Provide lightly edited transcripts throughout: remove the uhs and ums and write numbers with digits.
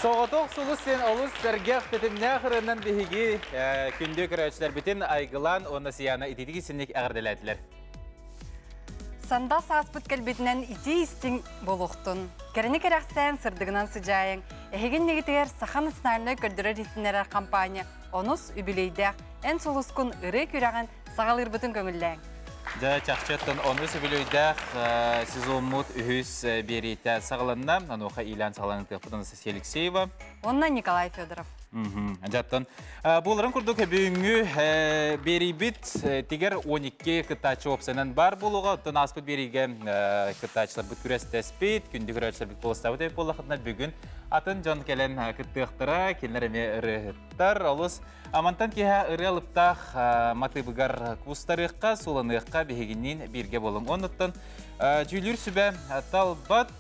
Soğutuk sulu sen oluz sergah betimne kırından bihigi kündü köröçler bütün aygılan onu siyana itidigi sinlik ağırdelediler. Sanda saaspıt kelbetinden iti istin boluktun. Kereni keraksen sırdığından sıcayın. Ehegin negitiger saha nasyonalini gördürer itinler kampanya onus übüleyde en soluskun ırı küreğin sağalır bütün köngüllen. Da çakçattan onus übüleyde siz umut ühüs berite sağlanına anoğa ilan sağlanın tepeden Alexeyeva. Ondan Nikolay Fedorov. Jattan buların kurduk büyüğü beribit tiger 12 kıtaçı opsiyonan bar buluğa ton aspet berige kıtaçlar bu küres tespit gündük küresler bir posta bu polakatlar bugün atın John Kellen kıtıqtıra kenlerime rıhtar olus amantan ki ha realıpta matıbıgar kustarıqqa sulanıqqa behiginin birge bolum onuttan jülür sübe talbat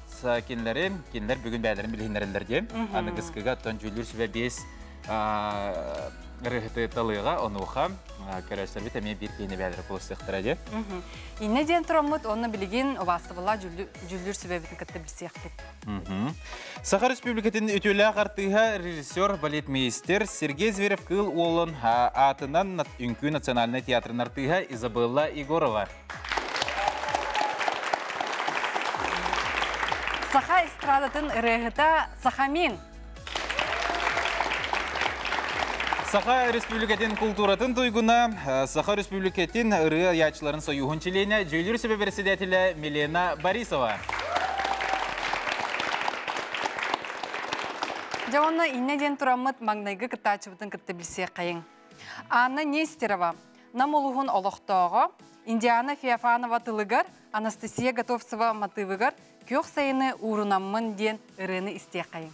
kenler bugün bəylərin bilhinlərlər diye anı qısqıqa ton jülür sübe 5 rıhtı talığa onuğa körəşlər bir təmiyə bir keyini bəyləri polustaqtıra diye. İnne diyen turamut onu bilgin o vasıbıla jülür sübebini kıttı bilsiyaq bit. Saha Respublikatının ütülə qartığa rejissor, baletmeister Sergey Zverev kıl olun atından Ünkü Nasionalny Teatrın artığa Izabella Igorova. Saha estradatın rıhıta Sahamin. Saha Respublikatın kulturatın tuyguna, Saha Respublikatın ırı yaşçıların soyuğun çileyine Jülür Sübe Presidentile Milena Borisova. Жауына иннеден тұрамыт маңнайғы кыттачыбытын кытты білсе қайын. Анна Нестерова, намолуғын олықтауға, Индиана Феофанова тылығар, Анастасия Готовцева матывығар, көк сайыны урынамын ден ұрыны істе қайын.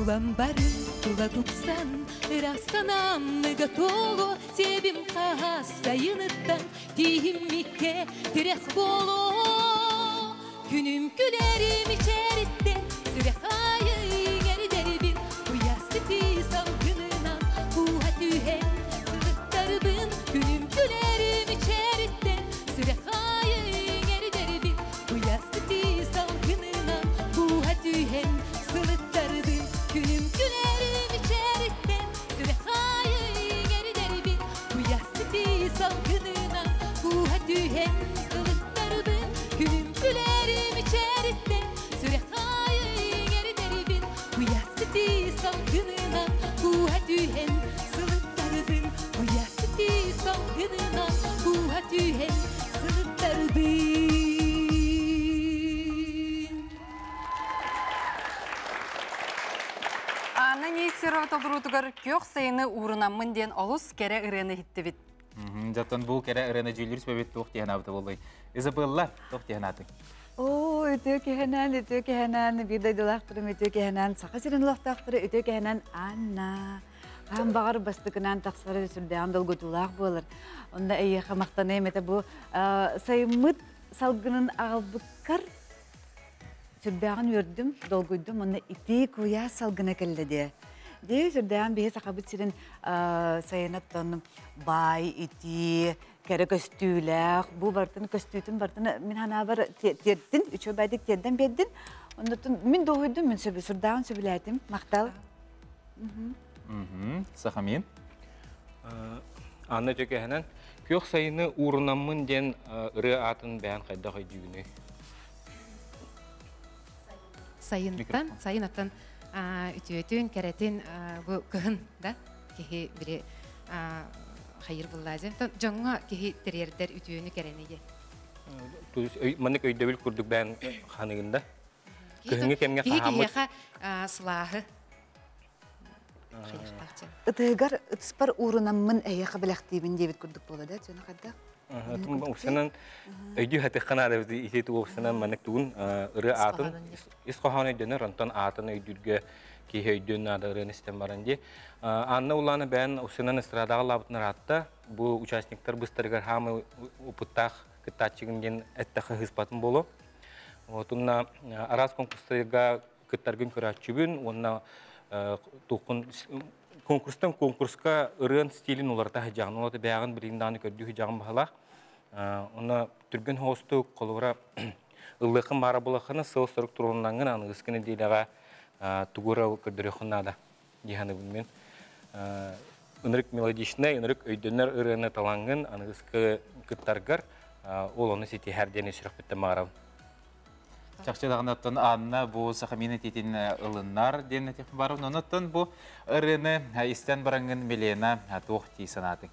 Ламбарын тула тупсан, растанам готово, себим қағас сайыныттан, тиіммекке терех боло. Күнім күлерім içeritten, сүрек айың әрдербін, ұясты тез алғынынан, қуға түйен сығыттарбын. Күнім күлерім içeritten, сүрек айың әрдербін, ұясты тез алғынынан, қуға түйен сығыттарбын. Günüm gülerim içerikten, süre hayır geri derbin, bu yastık değil tühen sılıklarıdın Külümcülerim içeritten Süre hayın eriderbin Uyasıdı salgınına Kuha tühen sılıklarıdın Uyasıdı salgınına Kuha tühen sılıklarıdın Анна нейсерова толдырутугар күйөк сайыны уурунаммын диэн олус кере ырыны хиттибит. Жаттан бұл кере ырыны жүліріс бәбет тоқ тиген абыты болбай. Изабелла тоқ тиген атын. О, өтө кехенен, бидай дулақтырым өтө кехенен, сақа сирен лақтақтыры өтө кехенен Анна. Ам бағар бастықынан тақсары сүрді ам долгутулақ болыр. Онда әйеға мақтаны еметі бұл сайымыт салғынын ағылбыққар сүрдіғын өрдім, долгуйдым, онда ити куя салғына кәлді де. Де сүрдіғын бейе сақабыт сирен сайынаттың бай, ити, кәрі көстүйләк, бұл бартын көстүйтін бартын мен хана бар тердін, үші байдық терден бердін. Ондатын мен доғыдым, мен сүрдіғын сөбіләдім, мақтал. Сақамин? Анна жөкәһенен көк сайыны урынамын ден ыры атын бәян қайда қайдүйіні. Сайынаттан үтіөтін, кәрәтін күхін да, кехи бірі хайыр бұллады. Жаңға кехи тірердер үтіөні кәрәнеге. Манық өйдәбіл күрдік бәян қанығында. Күхінгі кемге қағамыд. Кехи сылағы. Ытыгар ыспар уурунаммын әйеға біләқтейбін дебет күрдік болады, жөні қадда? Усынан өйді хатыққан арабызды исеті оқсынан манық туын ұры атын исқоған өйдені ронтан атын өйдірге кейі өйден ады ұрын істен баранде. Анна уланы бән усынан ыстырадағы лабытынар атта бұл участниктар бұстарығар хамы ұпыттақ кіттатчығын әттіқі ғызбатын болу. Отынна арас конкурстарыға кіттарғын көрәтчүбін, онына конкурстан конкурска ырын стилин оларда хажағын, оларды бәғын бірінданы көрді хажағын бағалақ. Оны түрген хосту қолуыра ұлықын бара болақыны сыл сұрық тұрғынлаңын анығыскені дейліға тұғыра көрдірі құннада дегені білмен. Үнірік мелодичный, үнірік өйденер ырыны талаңын анығысқы күттарғар, ол оны сети әрдені сүрік бітті мағарау. Чақчыдағынаттан Анна бұл сақамины тетін ұлынар ден әтеқін барып, онаттан бұл ұрыны істен бараңын мелена тоқ тейсанатын.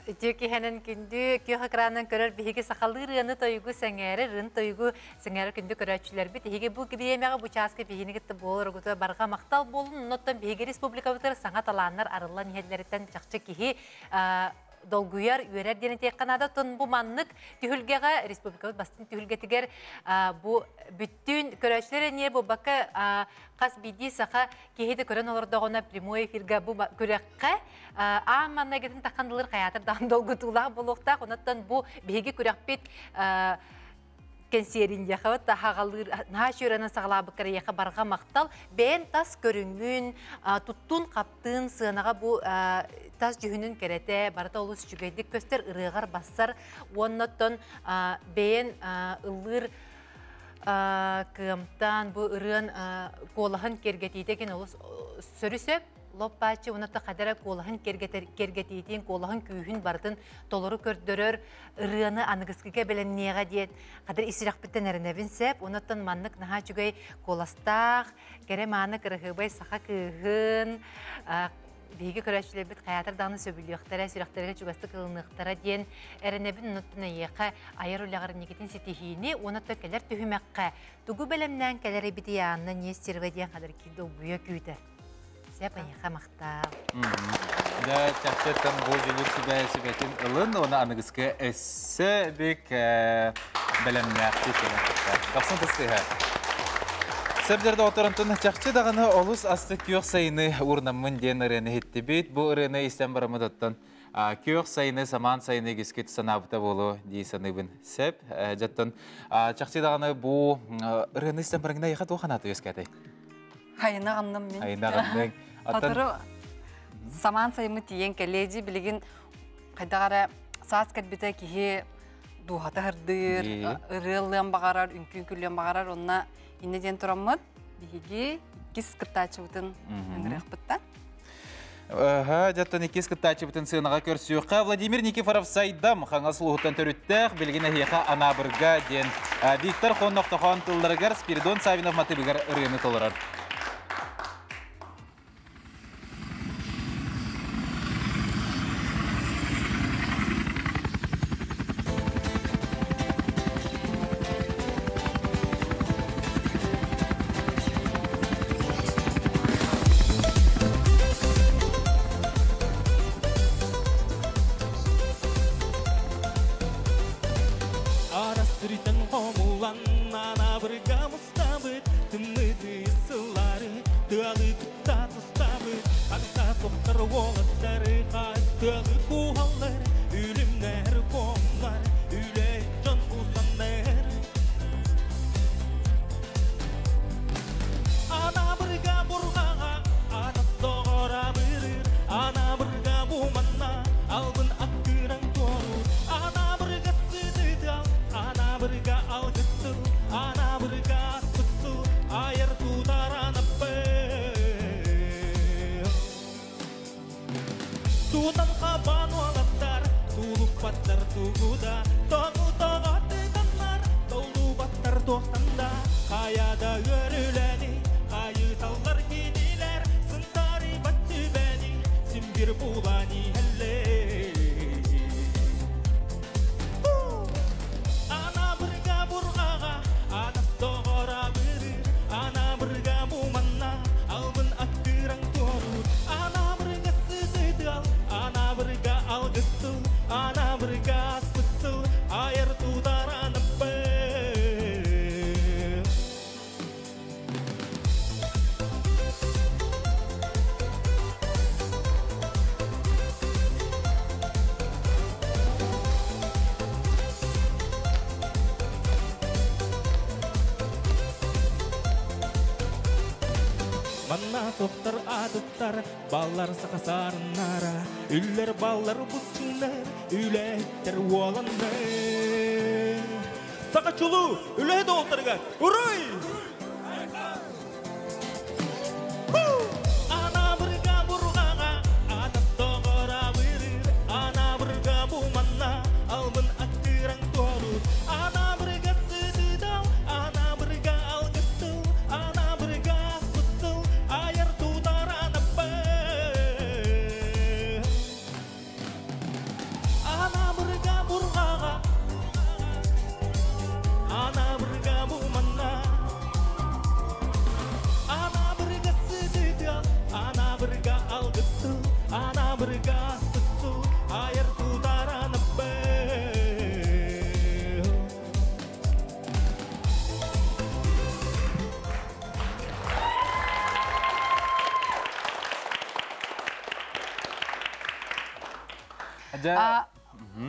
Түйекі хәнін күнді күйеқі қыранын көрір бігі сақалы рыны тойгу сәңәрі, рын тойгу сәңәрі күнді көрәтшілер біт. Еге бұл кібиемеға бұчасқы бігіні кітті болыр ұғыты барға мақтал болын. Оноттан бігі республика бұтыр саңа таланар арылан ехелеріттен чақчы кеге долгуяр үйерер дені тек қанада тұн бұл маннық түйілгеға республикабыт бастың түйілгетігер бұл бүттін көрәшілері не бұл бақы қас биді сақа кейді көрін олырдағына прямой эфирге бұл көрәққа манна кетін таққандылыр қаятырдан долгутулақ болуқтақ. Онаттан бұл бейге көрәқпет кенсерин яхават тахагалыр нахашураны саглабыккара яха барга мактал бен тас көрүнгүн туттун каптын сыынага бу тас жүһүнүн керете барата олус жүгөйдик көстөр ырыгар бассар онноттон бен ылыр кымтан бу ырын колахын кергетийтеген олус сөрүсөп лоппачы онатта кадара колахын кергетийтин колахын күйүн бардын толору көрдөрөр ырыны аныгыскыга белен нега диет кадар исирак биттен эренебин сеп онаттан маннык наха жүгөй коластак кере мааны кырыгыбай саха кыгын биги көрөчүлөр бит каятыр даны сөбүлүктөрө сүрөктөргө чугасты кылыныктара диен эренебин онаттан эйка айыр улагар никетин ситихини онатта келер түһүмөккө тугу белемнен келери битиянны нестерге диен кадар кидо буя күйдө Сепа яха мақтал. Да, чақчаттан бұл жүлір сүбәтін ұлын, оны анығызғы әсі бек бәлемнәқті келін. Қапсын тұстыға. Сәбдерді отырынтын чақчы дағаны олыс асты күйек сайыны ұрнамын ден ұрыны хетті бейт. Бұл ұрыны істен барымыдаттан күйек сайыны, саман сайыны кескет санабыта болу дейсіні бін сәп. Жаттан чақчы дағаны бұл ұрыны істен барыңына еқа тоқанаты өскәді. Хайына ғанным мен. Хайына ғанның. Қатыры саман сайымы тиен кәлейді білігін қайдағара саас кәлбеті кейі дуғаты ғырдыр, ұрылын бағарар, үнкін күлін бағарар, онына инеден тұрамыд, бейге кес кіттачы бұтын үңірек бұтта. Жаттан екес кыттачы бүтін сынаға көрсіуққа Владимир Никифоров сайдам қаңа сұлуғыттан төріттәқ білгіне хеқа анабырға ден Виктор Хонноқтақан тылдарығар Спиридон Савинов матыбығар ұрғыны толырар. Sohtar adıktar, ballar sakasarınlara, üller ballar butsunlar, ülehtler olanlar. Sakaçulu, ülehe doltarıgar, uray! Ana bırga burgağa, atas doğara verir, ana bırga bu manna, albın akıran doğru. Ana bırga sıdıdal, ana bırga algıstıl, ana bırga kutsıl, ayar tudaran apa. Ana bırga burgağa, ana bırga bu manna, ana bırga sıdıdal, ana bırga algıstıl, ana bırga kutsıl, ayar tudaran apa.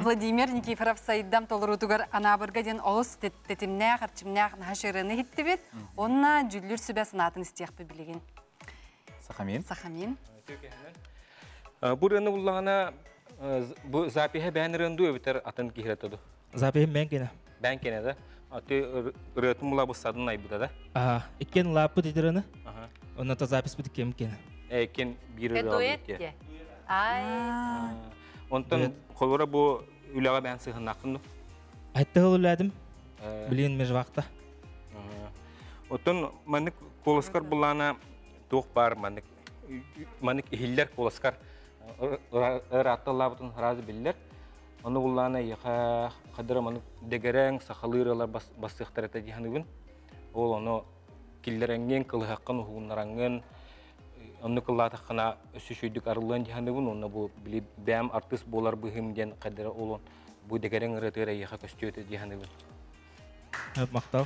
Владимир Никифоров сайдам толырутугар анабырга ден олыс тетимнәк, арчымнәк, нахашырыны хитті бет. Онна жүллүр сүбә сынатын істияқпы білеген. Сахамин. Сахамин. Бураны уллағана bu zapihe ben rendu öbiter atan kihiratodu. Запихим мен кене. Ben kene de. Atı rötümula bu sadın aybuda da. Aha, ikken lapı didirini. Aha. Ondan da zapis bitik kem kene. Ekin bir Duet ye. Ay. Ondan kolora bu ülağa ben sığın akındı. Aytta hılıladım. Bilin mej vaqta. Ondan manik koloskar bulana toq bar manik ihiller koloskar. Rattalar bütün razı biller. Onu bulana yaha kadar manik degeren sahalıralar basıqtar ete cihanıbın. Onu killerengen kılıhaqqan uğunlarangen onu kıllataqana ösüşüydük arılan cihanıbın. Onu bu bili bəm artist bolar bıhım den kadar olun. Bu degeren rıtıra yaha köstüyöte cihanıbın. Hep maqtav.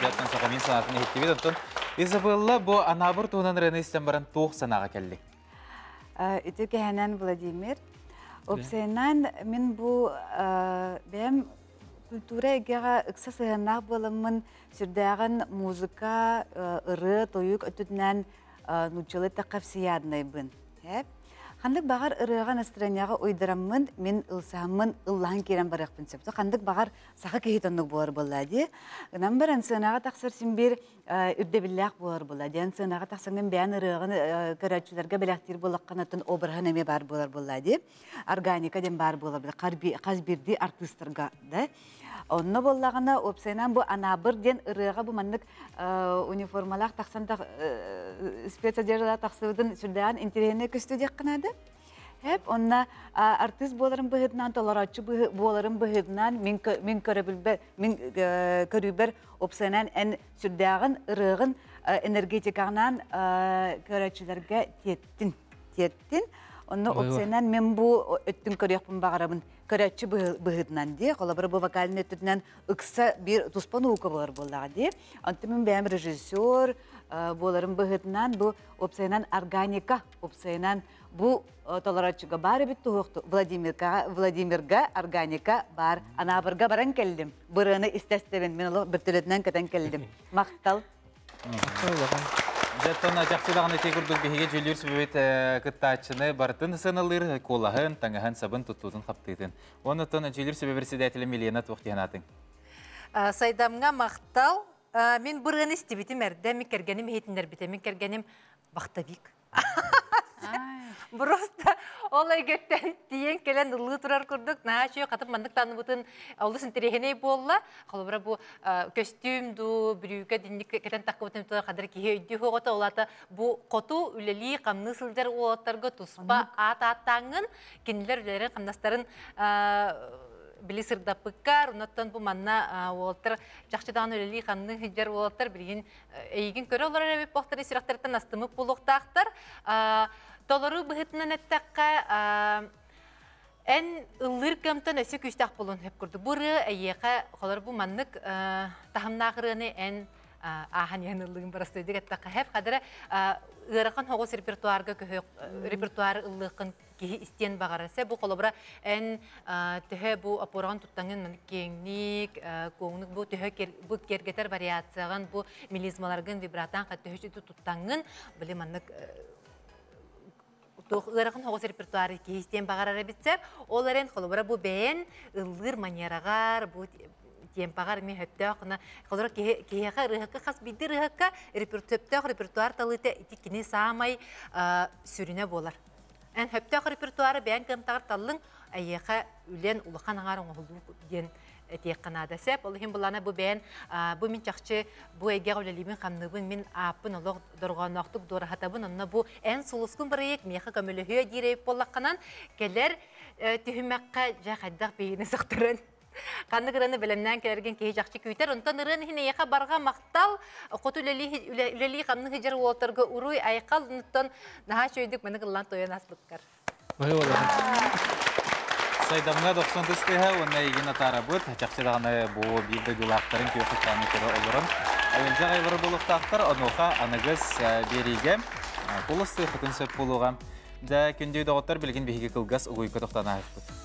Жаттан Сахамин санатын хитті бет. Онтон, Изабелла bu anabır tuğunan rene istembaran tuğ sanağa kelli. Ütü kehenen Vladimir. Opsaynan min bu benim kültüre egeğe ıksa sığınak bolamın sürdağın muzika, ırı, toyuk ötüdünen nutçalı taqaf siyadnay bın. Хандык багар ырыга настроенияга ойдыраммын, мен ылсаммын, ыллахан керен баракпын септі. Хандык багар саха кехитоннук болар боллади. Гынан баран сынага тақсыр симбир үрдебиллах болар боллади. Сынага тақсырын бән ырыгын көрәтчілерге беләктер болаққанатын обырхан эме бар болар боллади. Органика ден бар болар боллади. Қазбирди артистерга да. Онно боллағына опсайнан бұл анабыр ден ырыға бұл маннык униформалақ тақсандақ спецодежда тақсыудың сүрдәған интерене көсті дек қынады. Хеп, онна артист боларын бұғыдынан, толаратчы боларын бұғыдынан мен көрібер опсайнан ән сүрдәғын ырығын энергетикағынан көрәтчілерге теттін. Онно опсайнан мен бұл өттін көрекпін бағарабын көрәтчі бұғыдынан де, қолабыры бұл вокалін өттінен ұқса бір тұспан ұқы болар болаға де. Онты мен бәйім режиссер боларын бұғыдынан бұл опсайнан органика, опсайнан бұл толаратчыға бары бітті оқты. Владимирға органика бар. Анабырға баран келдім. Бұрыны істестебен, мен олық бір төлетінен кәтен келдім. Мақтал. Жаттан жақсылағын өте күрдік бейге жөлер сөбет күттачыны бартын сынылыр, колағын, таңығын, сабын тұттудың қаптыйтын. Оны тұн жөлер сөбе бірседәтілі миллионат оқтиғанатын. Сайдамға мақтал. Мен бұрғын істебетім әрді, мен кергенім хейтіндер біте, мен кергенім бақтабик. Просто олай көттен тиен келен ұлғы тұрар күрдік. Наға шүйе қатып мандық таны бұтын олыс интерехеней болла. Қолыбыра бұл көстюмду, бүрюге діндік кетен таққы бұтын тұлар қадыр кейе үйді хоғыта олаты. Бұл қоту үлелі қамны сылдар олаттарға тұспа ат-аттаңын, кенілер үлелерін қамнастарын білі сырдапыққар, ұнаттан бұл манна олаттар жақшыдаған өлелі қамны хиджар олаттар білген әйген көрі олар әбеп боқтары сирақтардан астымып болуқтақтар. Долары бұғытынан әттәққа ән ұлыр көмтін өсі күстақ болуын хөп күрді. Бұры әйеқа қолар бұл маннық тахымнағырыны ән ахан яңылығын барастойдық әттәққа хөп қадыры ұғырақын хоғыз репертуарға репертуары ұлықын кейі істен бағарасы. Бұл қолабыра ән түхі бұл апорған тұттаңын кеңнік, көңнік бұл түхі бұл кергетер вариацияған бұл мелизмаларғын вибратан қатты түхі тұттаңын білі маннық Ұғырақын хоғыз репертуары кейістен бағарары бітсер, оларын қолыбыра бұл бәйін ұлғыр манерағар, бұл темпағар мен хөпті ақына қолыра кейеға рыхыққа қас биді рыхыққа репертуар талыты етіккіне саамай сүріне болар. Ән хөпті ақ репертуары бәйін көмтағар талың әйеға үлен ұлықан аңарын оғылды ден тек қанады сәп. Олығын бұлана бұл бәйін, бұл мен чақшы бұл әйге ғөлелеймін қамнығын мен апын олық дұрғанақтық дұрахатабын. Онына бұл ән сұлыскын бір ек меқі көмілі хүйе дейрейіп болаққанан келер түхімәққа жақайдақ бейіні сықтырын. Қанды қыраны білімнен келерген кейі жақшы көйтер. Онтан ұрын хіне еқа барға мақтал, қоты үлелей қамның хижар уолтарға ұруй айқал. Онтан наға шөйдік мәні қылан тойын аспыққар. Сайдамға 90-тыстыға онна еген атара бұд. Жақшыдағаны бұл білді дұлақтарын көйқіттаны көрі олырын. Әуелде ғайлары болуқтақтар, онуға анығыз береге қолысты құтын сөп болуға. Да күндейді оғыттар білген бейге қылғас ұғойқы тоқтана айықпыд.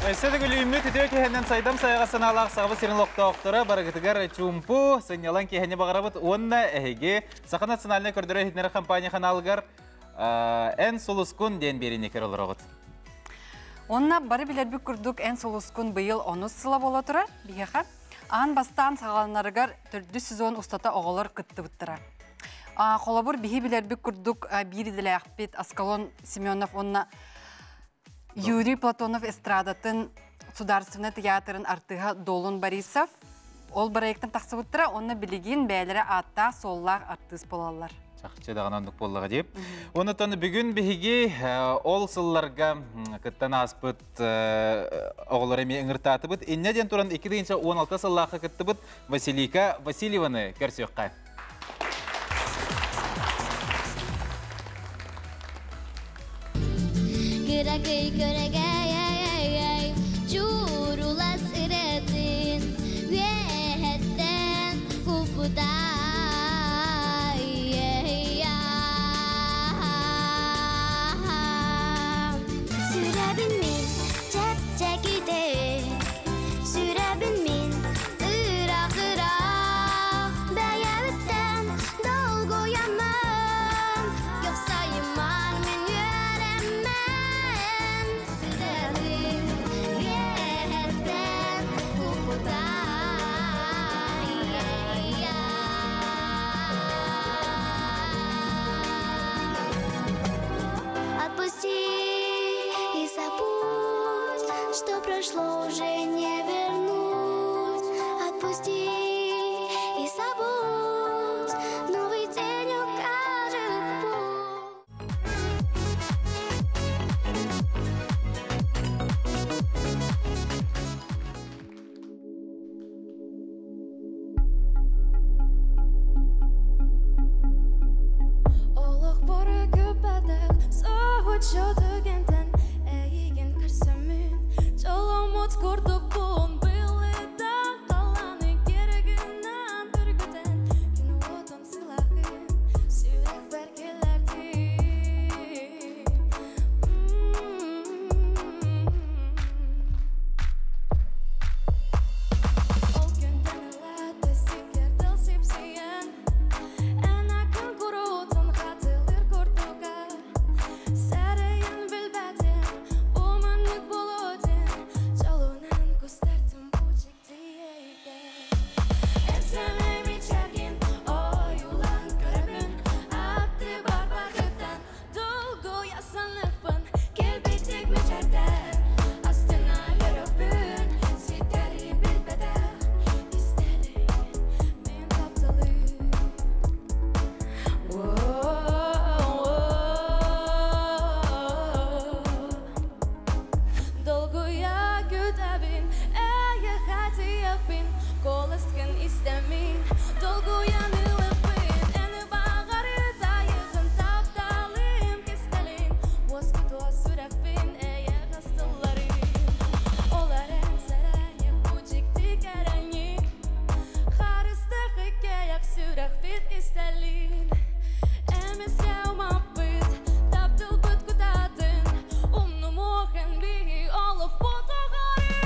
Әседі күлімі түтеу кехеннен сайдам сайға сыналақ сағыбы серін лоқта оқтыры барығытығар чумпу сыңялан кехенне бағарабыд онна әйге сақынат сыналыны көрдірі хетнері компания қаналығар ән солыскун ден беріне кер олар оғыд. Онна бары білербі күрдік ән солыскун бұйыл 10 сыла бола тұра, бігеға. Ан бастан сағаланарығар 4 сезон ұстата оғылар күтті бұттыра. Қолабыр бігі білербі күрдік біріділі ақпет Аскалон Семенов онна Юрий Платонов эстрадатын Сударственный театрын артыға Долун Борисов. Ол проекттен тақсы бұттыра, оны білеген бәлері атта соллақ артыс болалар. Жақшы дағын ондық болыға деп. Оны тоны бүгін бігі ол сылларға күттен аспыт оғылар әме ұңыртаты бұд. Иннеден тұран 2-16 сыллақы күтті бұд Василика Васильеваны көрсеуққа. Köragay Jurulas iretin Vehetten Kupuday прошло, уже не вернуть. Отпусти и забудь, новый день укажет путь. Олох бора көпәдәк, сағыт жодыгентен, әйген кірсімін, жаламыт көрдік бұн, біледен қаланы керегінен біргіден, күн отын сылағын, сүйрек бәргелерді. Ол күнден ұлады сикер дыл сепсейін, ән акын көротын қатылыр көрдіға, сәрейін білбәден, омынық болуден, жалуынан көстертім бұчекті ейген. Әсәмем ичәрген, ойулан көрімін, атты бар бағыттан, долго ясанықпын, келбеттік мечәрден, астына өріпін, сетәрі білбәдәк, істәдің, мен таптылы. Долго я күтәбін, әйе хәті яқпын, қолыстың істәмін, долго я нылықпын, әні бағары тайығын тапталым кестәлім, оскыто сүрәкпін, әйе ғастыларым, олар ән сәрәне бұчекті кәрәне, қарысты қыкаяқ сүрәкпін істәлім, әмес яумаппыт, таптыл бұт күтатын, умны моғын бейі олық бұтығары.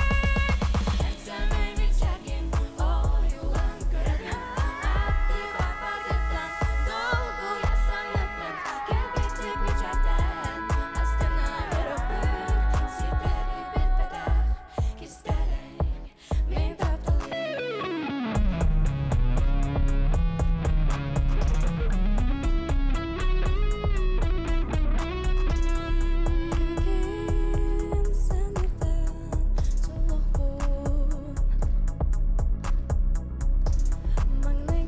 Әнсәмем ичәрген, ойулан көрәген, атты бар бағыттан, долго ясанықпын, келбеттік мечәрден, астына өріпін, сепәрі білбәдәк, кестәлің, мен таптылым. Егін сәнерден жолық бұл, маңнай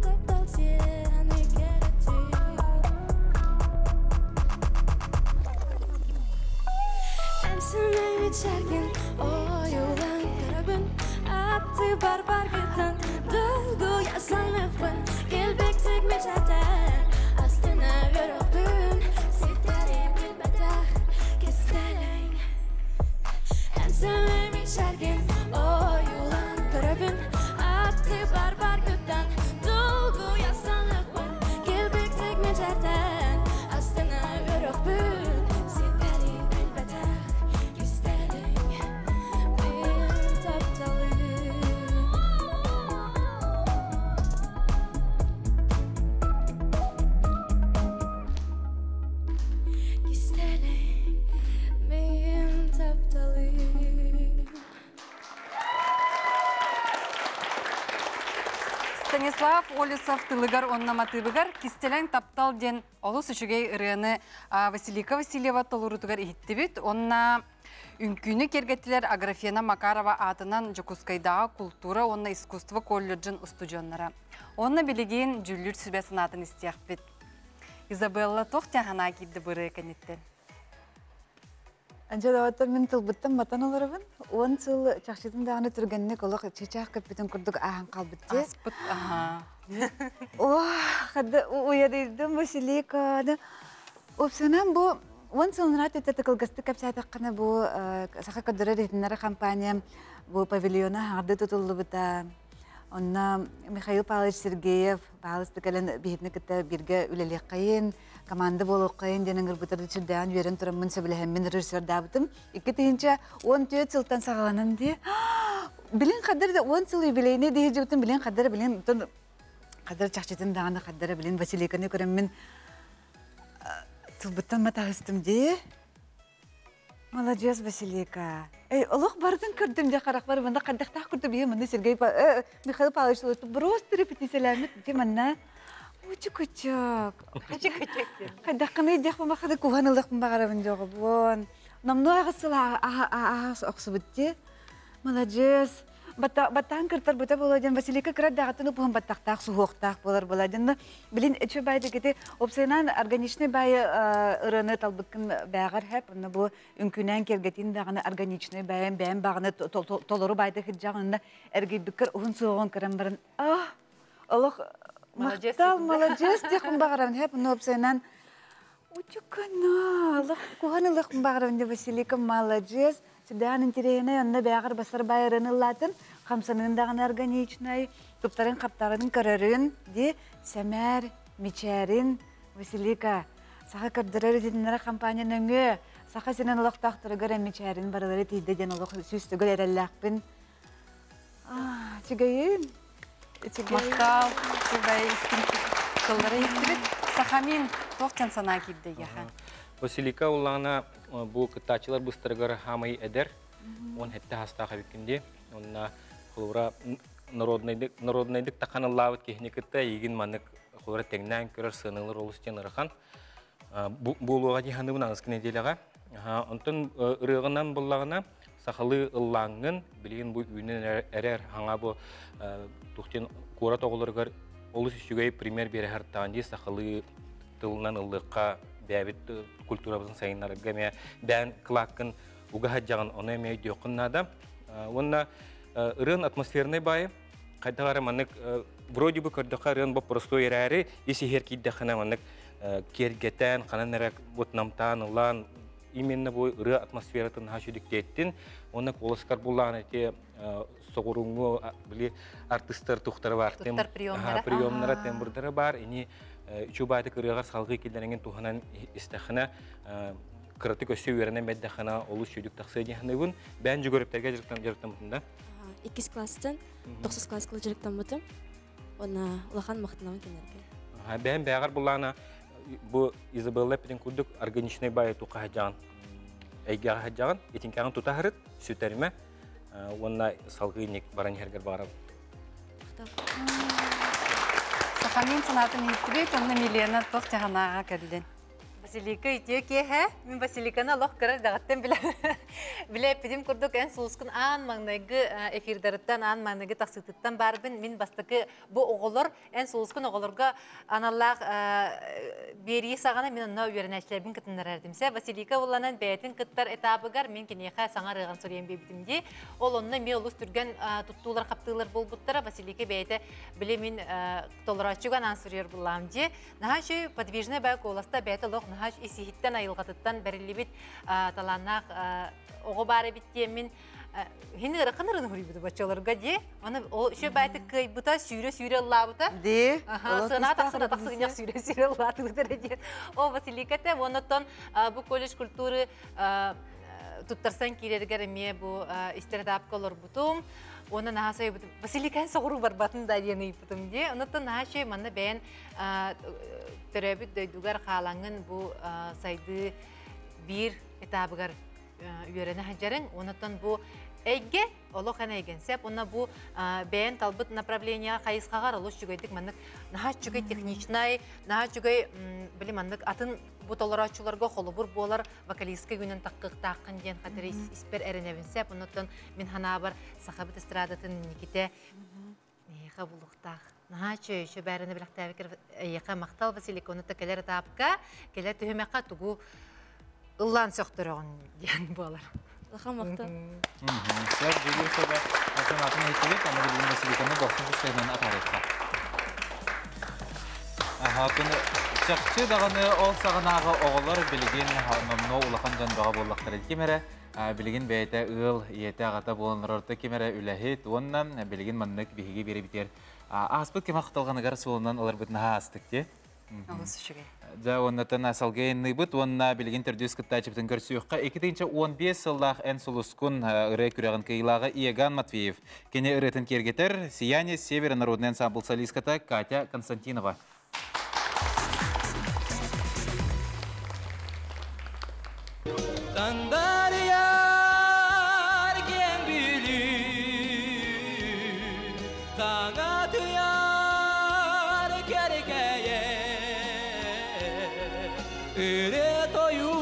таптал сені керетті. Әнсімей ичәрген, ойулан көрігін, атты бар барғыттан, долго ясанықпын, келбектік мечәрден, астына өріпін, сетәрі білбәдәк, кестәлің. Әнсімей ичәрген, ойулан көрігін, атты бар барғыттан, долго ясанықпын, келбектік мечәрден, астына өріпін, сетәрі білбәдәк, кестәлің, мен тапталым. Кестәлің, мен тапталым. Станислав Олесов тылыгар оннаматыбыгар кистелен таптал ден олус үшігей ырыны Василика Васильева толурутугар ихиттибит. Онна үнкүні кергеттілер Аграфена Макарова атынан Жокускайдағы культура, онна искусство колледжин устудионнара. Онна билеген жүллүр сүбәсін атын истияқпит. Изабелла тоқтяғана кидді бұры кәнеттен. Анжелаваттар мен тылбыттан батан оларыбын. 10 жыл чақшытын дағаны түргеніне колық чечақ көппетін күрдік ағын қалбытте. Аспыт, аха. Қады уядыйдым Василика. Опсанан бұл 10 жылын рат өтті қылғысты кәпсәтіққаны бұл сақы көдірі ретінлері компания бұл павильона ғарды тұтылы бұта. Онна Михаил Павлович Сергеев бағылысты кәлін бейітіні кітті бірге үлелек қайын, команда болу қайын деніңір бұтырды түрдән верін тұрымын сөбіліхеммен режиссер дабытым. 2-10 жылдан сағаланын де. Білін қадыр 10 жыл юбилейіне дейі жүгітім, білін қадыр, білін қадыр чақшетін дағаны қадыры, білін Василиканы көреммен тұлбыттан матағыстым де. Молодец, Василика. Олық бардың көрдім де қарақ бар, мында қандақтақ көрдім е, мында Сергей Михаил Павлович олықты просто репетицияларымет де мында. Учик-учик. Қайдаққаны едек бұн бақады, куғанылдық бұн бағарабын жоғы бұн. Намну ағысыл оқсыбытте. Молодец. Баттан кыртар бұта боладен Василика кырат дағатын ұпығын баттақтақ, суғықтақ болар боладен. Білін үчі байды кеті опсайнан органичный байы ұрыны талбықын бәғар әп. Оны бұл үнкінен кергетін дағаны органичный бәйін бағыны толыру байды хиджағынында әргей бүкір ұғын суығын кыран барын. Олық мақтал, молодец деқін бағарам әп. Оны опсайнан Учукана, куханы лық бағарам Василика молодец. Сюда интересно, он набегар басар байрын латын, хамсанын даган органичный, туптарын каптарын карарын, ди Сәмәр, Мичәрин, Василика. Саха кырдырыр дидинара компания нөңгө, саха сенен лоқтақтыры көрі Мичәрин барылары тейді ден олық сүсті гөл әрәлләқпін. Чигайын. Мақтал, чигай істің кыллары еттіріп, сахамин тоқтен сана кидді яха. Василика улана bu kıtaçılar bu stırgara hamayı eder. On hette hasta kabikinde. Onna kulura народнайдык таканы лавыт кехне кытта егин манык kulura тегнен көрөр сынылыр олустен ырхан. Булуга диханы бунан ыскыне делага. Онтон ырыгынан буллагына сахалы ыллаңын билген бу үйнен эрер хаңа бу тухтен кора тоголоргар олус үчүгөй пример берер таанди сахалы тылынан ыллыкка бәбит культурабызын сайынларга ме бән клаккын уга хаджаган оны ме дёкыннада онна ырын атмосферный бай кайдагара манык вроде бы көрдөка ырын бо простой эрари иси херкидде хана манык кергетен кананерак вот намтан улан именно бу ыры атмосфератын хашудиктеттин оны колоскар буллан эти согуруңу били артисттер тухтары бар тем приемнара тембурдары бар ини чубайды кырыгар салгы килдерген туханан истахана кырыты көсө үйренен беддахана олус чүдүк таксы диханыбын бән жүгөрүптерге жырыктан мытында 2 класстан 9 класска жырыктан мытым она улахан мактанам кенерге бән бәгар булана бу Изабелла педен курдук органичный бай тука хаджан эйга хаджан этинкаган тутахырыт сүтериме онна салгы ник баран хергер барам Сахамин санатын еттірек, онны Милена тоқ жағанаға кәділден. Василика итеу кеhe, мен Василиканы лох кырар дағаттан біле педим күрдік ән сұлысқын аң маңнайғы эфирдарыттан, аң маңнайғы тақсытыттан барбын, мен бастықы бұл оғылыр, ән сұлысқын оғылырға аналлақ бері сағана мен онна үйерінәшілербін кітінлер әрдімсе. Василика оланан бәйтін кіттар этабығар, мен кенеға саңа рыған сұрайын бейбітімде. Ол онна мен олыс түрген тұттулар қаптығылар бол бұттара, Василика бәйті біле мен толырачуған аң сұрайыр бұлламде. Нағашы подвижный бәк оласта бәйті лоқ нағаш исихиттен айылғатыттан бәрілі бит таланақ оғы бары биттемен хені ырақын хүрі бұды бачаларға де. Шо бәйті кай бұта сүйре ұлла бұта. Де? Сына тақсы-тақсы сүйре ұлла тұғдыр де. О, Василикаты, онытын бұл колледж культуры тұттарсан кейлергер ме бұл истердапқалар бұтым. Оны нағасай бұтым. Василиканы соғыру бар батын да дені бұтым де. Онытын нағашы манна бәйін төрәбік дөйдугар қалаңын бұл сайды бір этабығар үйерені хаджарын. Онытын бұл әйге олық әне егенсеп, оны бұл бәйін талбыт направления қайысқағар олыс жүгейдік маннық нағаш жүгей техничнай, нағаш жүгей білім маннық атын бұл толырачуларға қолы бұр болар вокалистка күнін таққын ден қатыры іспер әріневінсеп, онытын мен хана бар сақабыт эстрадатын некете неға бұлықтақ. Нағачы үші бәріні біліқтәвікер еқа мақтал Василика, оны келер тапқа, келер түхімеқа тұғу ұллан сөқтіріғын ден болар. Улахан мақтал. Сәр жүгір сөбі асанатын еттерек, аны білген Василиканы 90 сайынан атар етті. Хақыны чақчы дағаны ол сағынағы оғылар білген номно улахан жанбаға боллақтар кемері, білген бәйті ұл, еті ағата болынырырды кемері үләхет, оннан білген маннық бейге бері бітер. Аспыт кем ақталғанығар суылынан олар бұтын астық те? Олысы жүгей. Да, оннатын асалгайынны бұт, онна білген түрдіз кіттачыптың көрсіуққа 2-15 сыллақ ән сұлыскун үрі күреген кайлағы Иеган Матвеев. Кене үретін кергетер, Сияние Северо-Народный ансамбл солистката Катя Константинова. Öyle toyu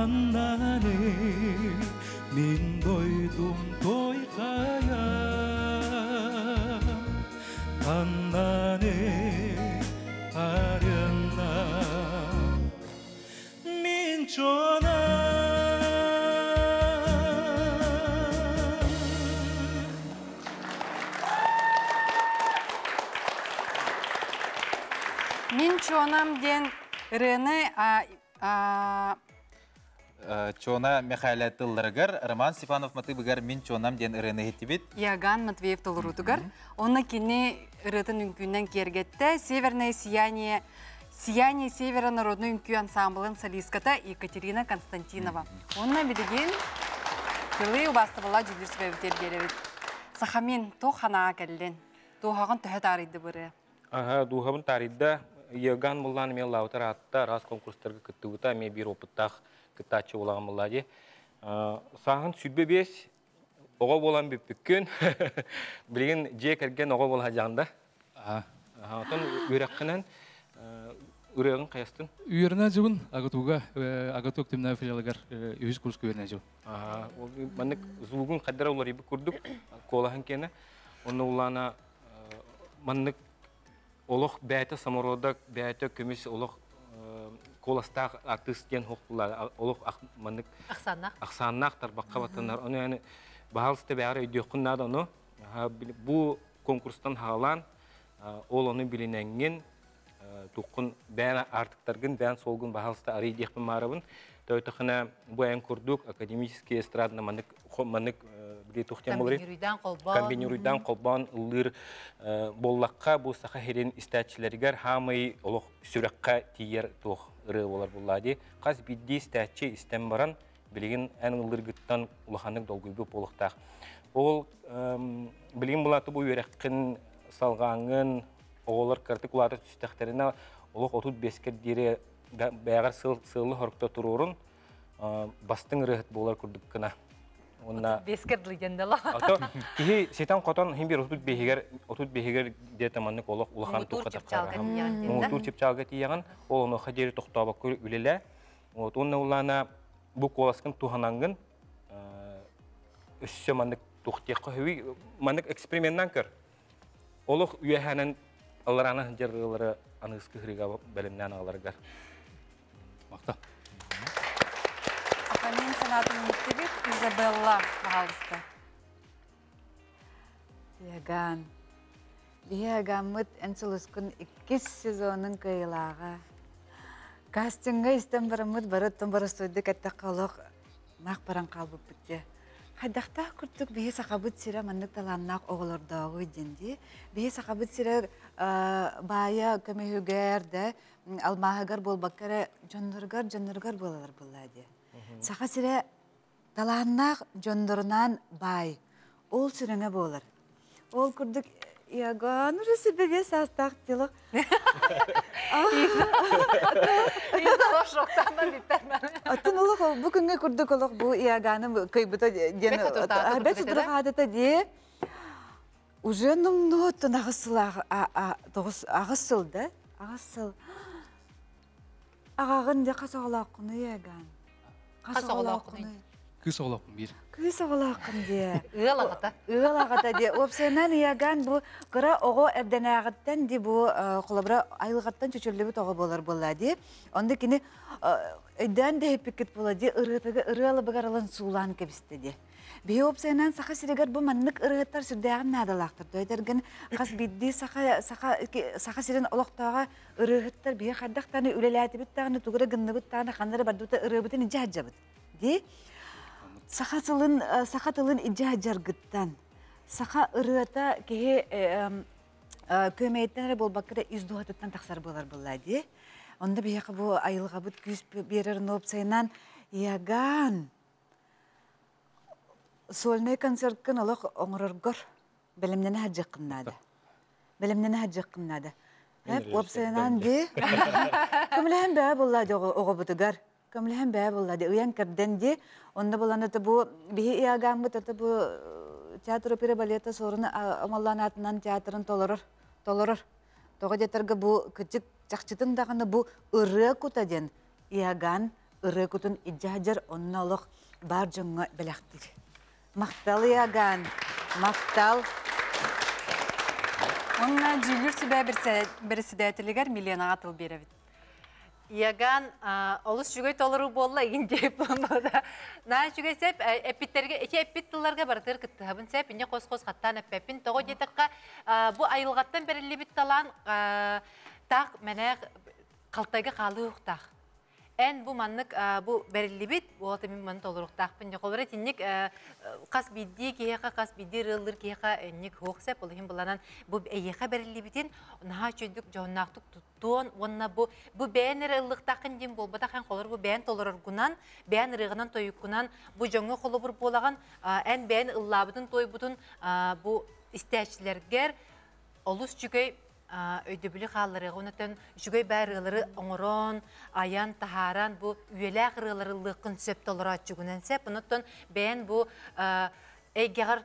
Аннаны мен дойдум тойхая Аннаны арына мен чона Мен чонам ден ырыны Чона Михаила Тылларгар, Роман Степанов Матыбыгар, Мин чонам ден ырыны хеттибит. Яган Матвеев толырутугар. Оны кини ырытын үңкүнен кергетте. Северное сияние Севера народной үңкү ансамблын солистката Екатерина Константинова. Онна бидеген тылы убастывала жүдірсі бәбітер беребет. Сахамен тоқана кәлден. Тоғағын төхет арыйды бұры. Духабын таридда Яган мұлланы мен лаутар атта раз конкурстарға күттігіта мен бір опыттақ күттачы олаған мұлладе. Сағын сүдбе бес, оға болан біп бүккен, білген же кәрген оға болға жағында. Отын өрәққінен үрегін қаястын? Үйеріне жүбін ағытуға темна филиалығар үйіз курс көйеріне жүбін. Мәнік зұлғын қаддара олар ебі көрдік, қолағын кені. Оны олана мәнік олық бәйті самородақ, бәйті көмес олық коластақ артыстен хоқпылар, олық мәнік ақсаннақ тарбаққа батынар. Оны әні бағалысты бәрі үйде құннады оны. Бұл конкурстан ғалан, ол оны білінәңген тұқын бәйін артықтарғын, бәйін солғын бағалысты арый деқпін марабын. Тәуітіқіна бұл ән көрдік, академический эстрадына мәнік біле тұқтен болыр. Комбинируйдан қолбан ұлыр боллаққа бұл сақа херен істәтшілерігер хамай олық сүрәққа тиер тұқ ұры олар болады. Қаз бидді істәтші істен баран білеген ән ұлырғыттан ұлықанық долгүйбі болықтақ. Ол білген бұлаты бұл өрәққін салғаңын оғылар кіртік ұлаты түстәқтеріне олық 35 дері бәғар сылы хорықта тұрурын бастың рыхыт болар күрдік кіна. Бескерді гендела. Кихи сетан қотан химбер 35-гер детаманнык олық ұлақан тұққа Муутур чепчалға тияған, ол оны қадері тоқтаба көр үлелі. Онна ұлана бұл қоласқын туғанаңғын үссе маннык туқтеққа хөй, маннык эксперименттан көр. Олық үйәхәнін алараны жергілері анығысқы хыриға бәлімнен аларғар. Мақта. Сахамин санатын мектебет Изабелла бағалысты. Яган. Ягамыт әнсіліскін 2 сезонын кайылаға. Кастинға істен барамыт барыттан барыстойды кәтті қалық нақ баран қалбып бітті. Қайдақта күрттік бейе сақабыт сірі маннық таланнақ оғылырдағы өйденде. Бейе сақабыт сірі бая көмейгерді, алмағығар болбаққары жонырғар болалар болады. Сақа сірі таланнақ жондырынан бай, ол сүріңе болыр. Ол күрдік Яган ұрысы бебе састақ делік. Атын олық, бұл күнге күрдік олық бұл Яганы көйбіті дені бәт ұтырық адыта де уже нұмнуыттын ағысылды. Ағысыл. Ағағын де қасағылақ құны Яган. Қасағылақ құны. Кыз оғылақпын бір. Кыз оғылақпын де. Үғалағыта. Үғалағыта де. Опсайнан Яган бұл қыра оғы әрден ағыттан де бұл қолабыра айылғаттан чөчірлі бұт оғы болар бола де. Онда кені өйден де хеппекет бола де, ұрығы бұғар алан суылан кебісті де. Бей опсайнан сақа сірегер бұл маннық ұрығыттар сүрдәғын надалақтыр. Дойдерген қас бидді сақа сірен олықтаға ұрығыттар бей қардақтаны үлеләті біттағыны, тұғыры гынны біттағыны, қандары бардуыта ұрығы бітін жа жабыт. Де? Сақа тылын ижа жаргыттан. Сақа ұрыата кеге көмейттен әрі болбаққыда үздуғатыттан тақсар болар болады. Онда бейақы бұл айылға бұд күз берерін опсайынан Яган. Солмей концерткін олық оңырырғыр. Білімнені хаджыққыннады. Опсайынан де. Көміліген бәе болады оғы бұдығар. Көміліген бәе болады. Үйен кірден де. Онда боланы бұл бейі Яган бұд бұл театр опера балета сорыны амаллан атынан театрын толырыр. Тоғы детарға бұл күтік жақшытын дағаны бұл ұры күтаден Яган ырыкутун иджахажар оннолох бар жоңга белектир. Мактал яган, мактал. Онна жүлүр сүбә берседәтелегер миллион атыл беребит. Яган олус жүгөй толыру болла инде булмада. На жүгөй сеп эпиттерге эки эпиттыларга бардыр кыттабын сеп ине кос-кос хаттан эппин того жетекка бу айылгаттан берилли бит талан так мене калтайга калуу уктак. Эн бу маннык бу берилли бит вот мен ман толуруктакпын жоколбара тинник кас бидди кияка кас бидди рылдыр кияка энник хоксеп олхин буланан бу эйха берилли битин наха чөйдүк жоннактык туттуон онна бу бээнер ыллыктакын дим болбата хан колор бу бээн толорургунан бээн рыгынан тоюккунан бу жоңго холобур болаган эн бээн ыллабытын тойбутун бу истечилергер олус жүгөй өйдөбүлі қаллары ғонатын жүгөй бәрілері оңырон, аян, тахаран бұ үйеләқ рылары лықын сөп толыра жүгінен сөп. Бұнықтан бән бұ әйгеғар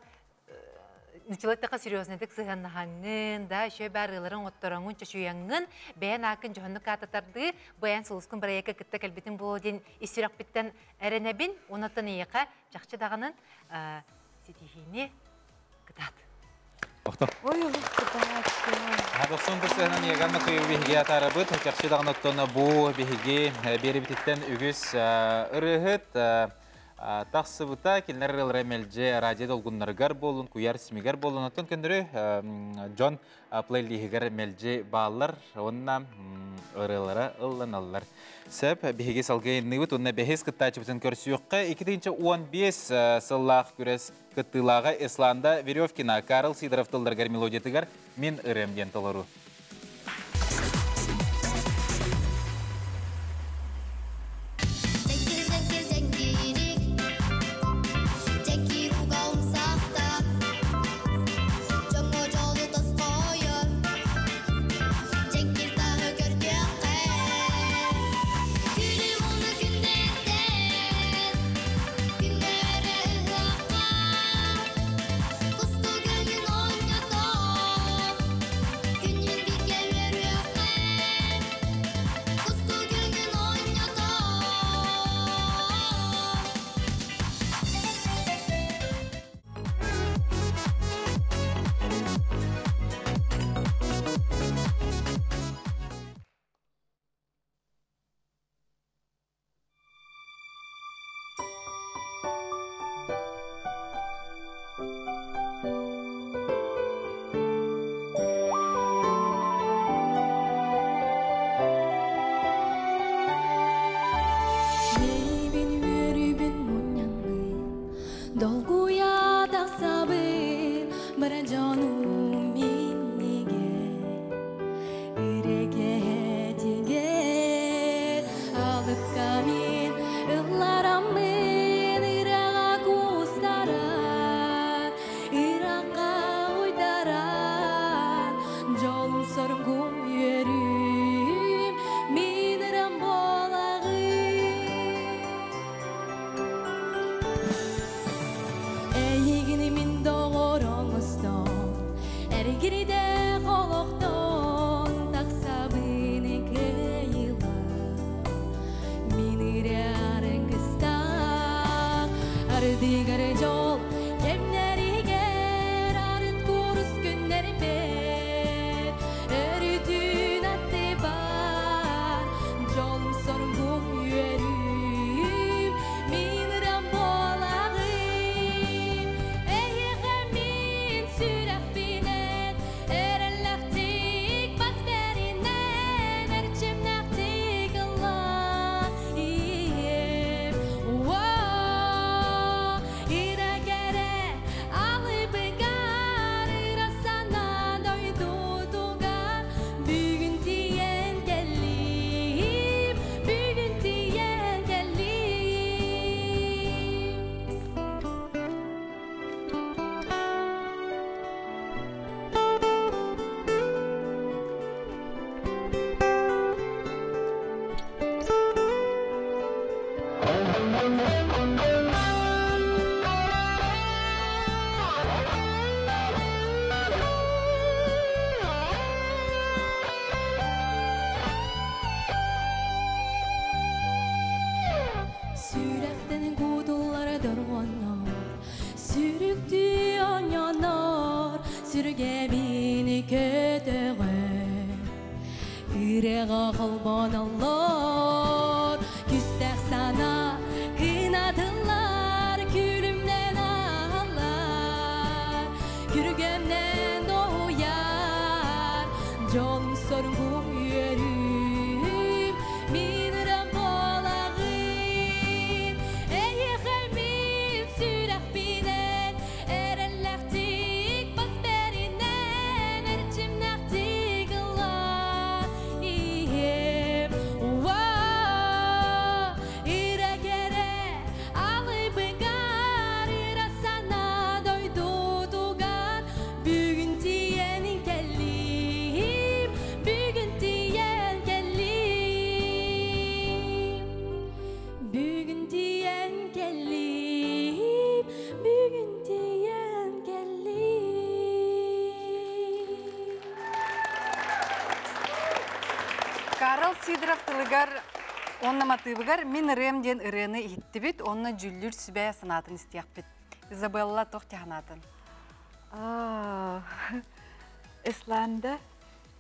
нүчелеттіға серьезнедік сығаннағанын, да, шөй бәрілерін оттыраңын, чөшүйяңын, бән ақын жоғынны қататарды, бән сұлыскын бір әйекі күтті кәлбетін бұл ден истирак біттен әрінәбін, онаттан әйеқа жақшы дағанын сетихіне күтады. Ой, Хадосон дұрсығынан еғанны қойы бейге атарабыт, өкерші дағыныттоны бұ бейге беребітеттен үгіз ұрығыт, тақсы бұта келінер рәмелже радио долғынларғар болын, күйар смегар болын. Оттон көндірі Джон плейлігігер мәлже бағалар, онына ұрылары ұлланалар. Сөп, бейге салғайын ұйыт, онына бәхес күттачы бұтын көрсі өққа. 2-15 сыллақ көрес күттілаға Исланда Веревкина, Карл Сидоров тұлдарғар мелодиятығар мен ұремден толыру. Сенің кудулары дұрғанар Сүрікті анянар Сүрге мені көтіғі Үреға қалбан аллар Күстәк сана қинатылар Күлімнен алар Күргемнен дояр Жолым сорын бұл үйерім Минірім болағын Әйіқімім сүрәк бінен Әрәлләқтік бас бәрінен Әрчімнәқтік ұлар Ием Уа Ирәгере Алы бұғар Ирасана дойду туғар Бүгін тиенің кәлім Бүгін тиен кәлім Бүгін тиен кәлім Бүгін тиен кәлім Карл Сидоров тылыгар онна матыбыгар мен ырем ден ырыны иттибит, онна жүллүр сүбәй санатын истияқпит. Изабелла тоқ тяханатын. Исланда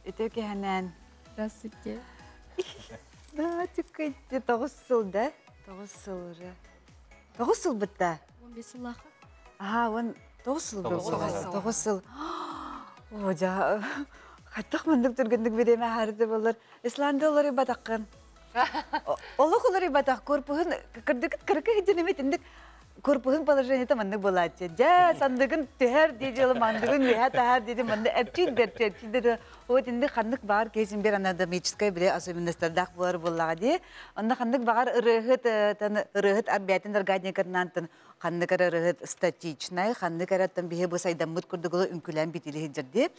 өтөке ханан. Здравствуйте. Да, тюкайте 9 сылда. 9 сылы. 9 сыл бітті. 15 лаха. Он 9 сыл. 9 сыл. О, жа. Хаттық мындық түргендік береме харыды болар. Исланда олары батаққан. Олық олары батақ көрпіғын кірдікіт кіркі хедженеметіндік көрпіғын положениеті мандық болады. Жа сандығын түхер дейділі мандығын өйә тәхер дейді манды әпчейд берчейді. О, тінді қандық бағар кейсін бер анада мечіскай біле особенностардақ болар болаға де. Онда қандық бағар ұрығыт арбиятын органикарнантын қандық ұрығыт статичнай, қандық әраттан бейе бұл сайдамыт күрдіғылы үнкілен бетелі хеджерде.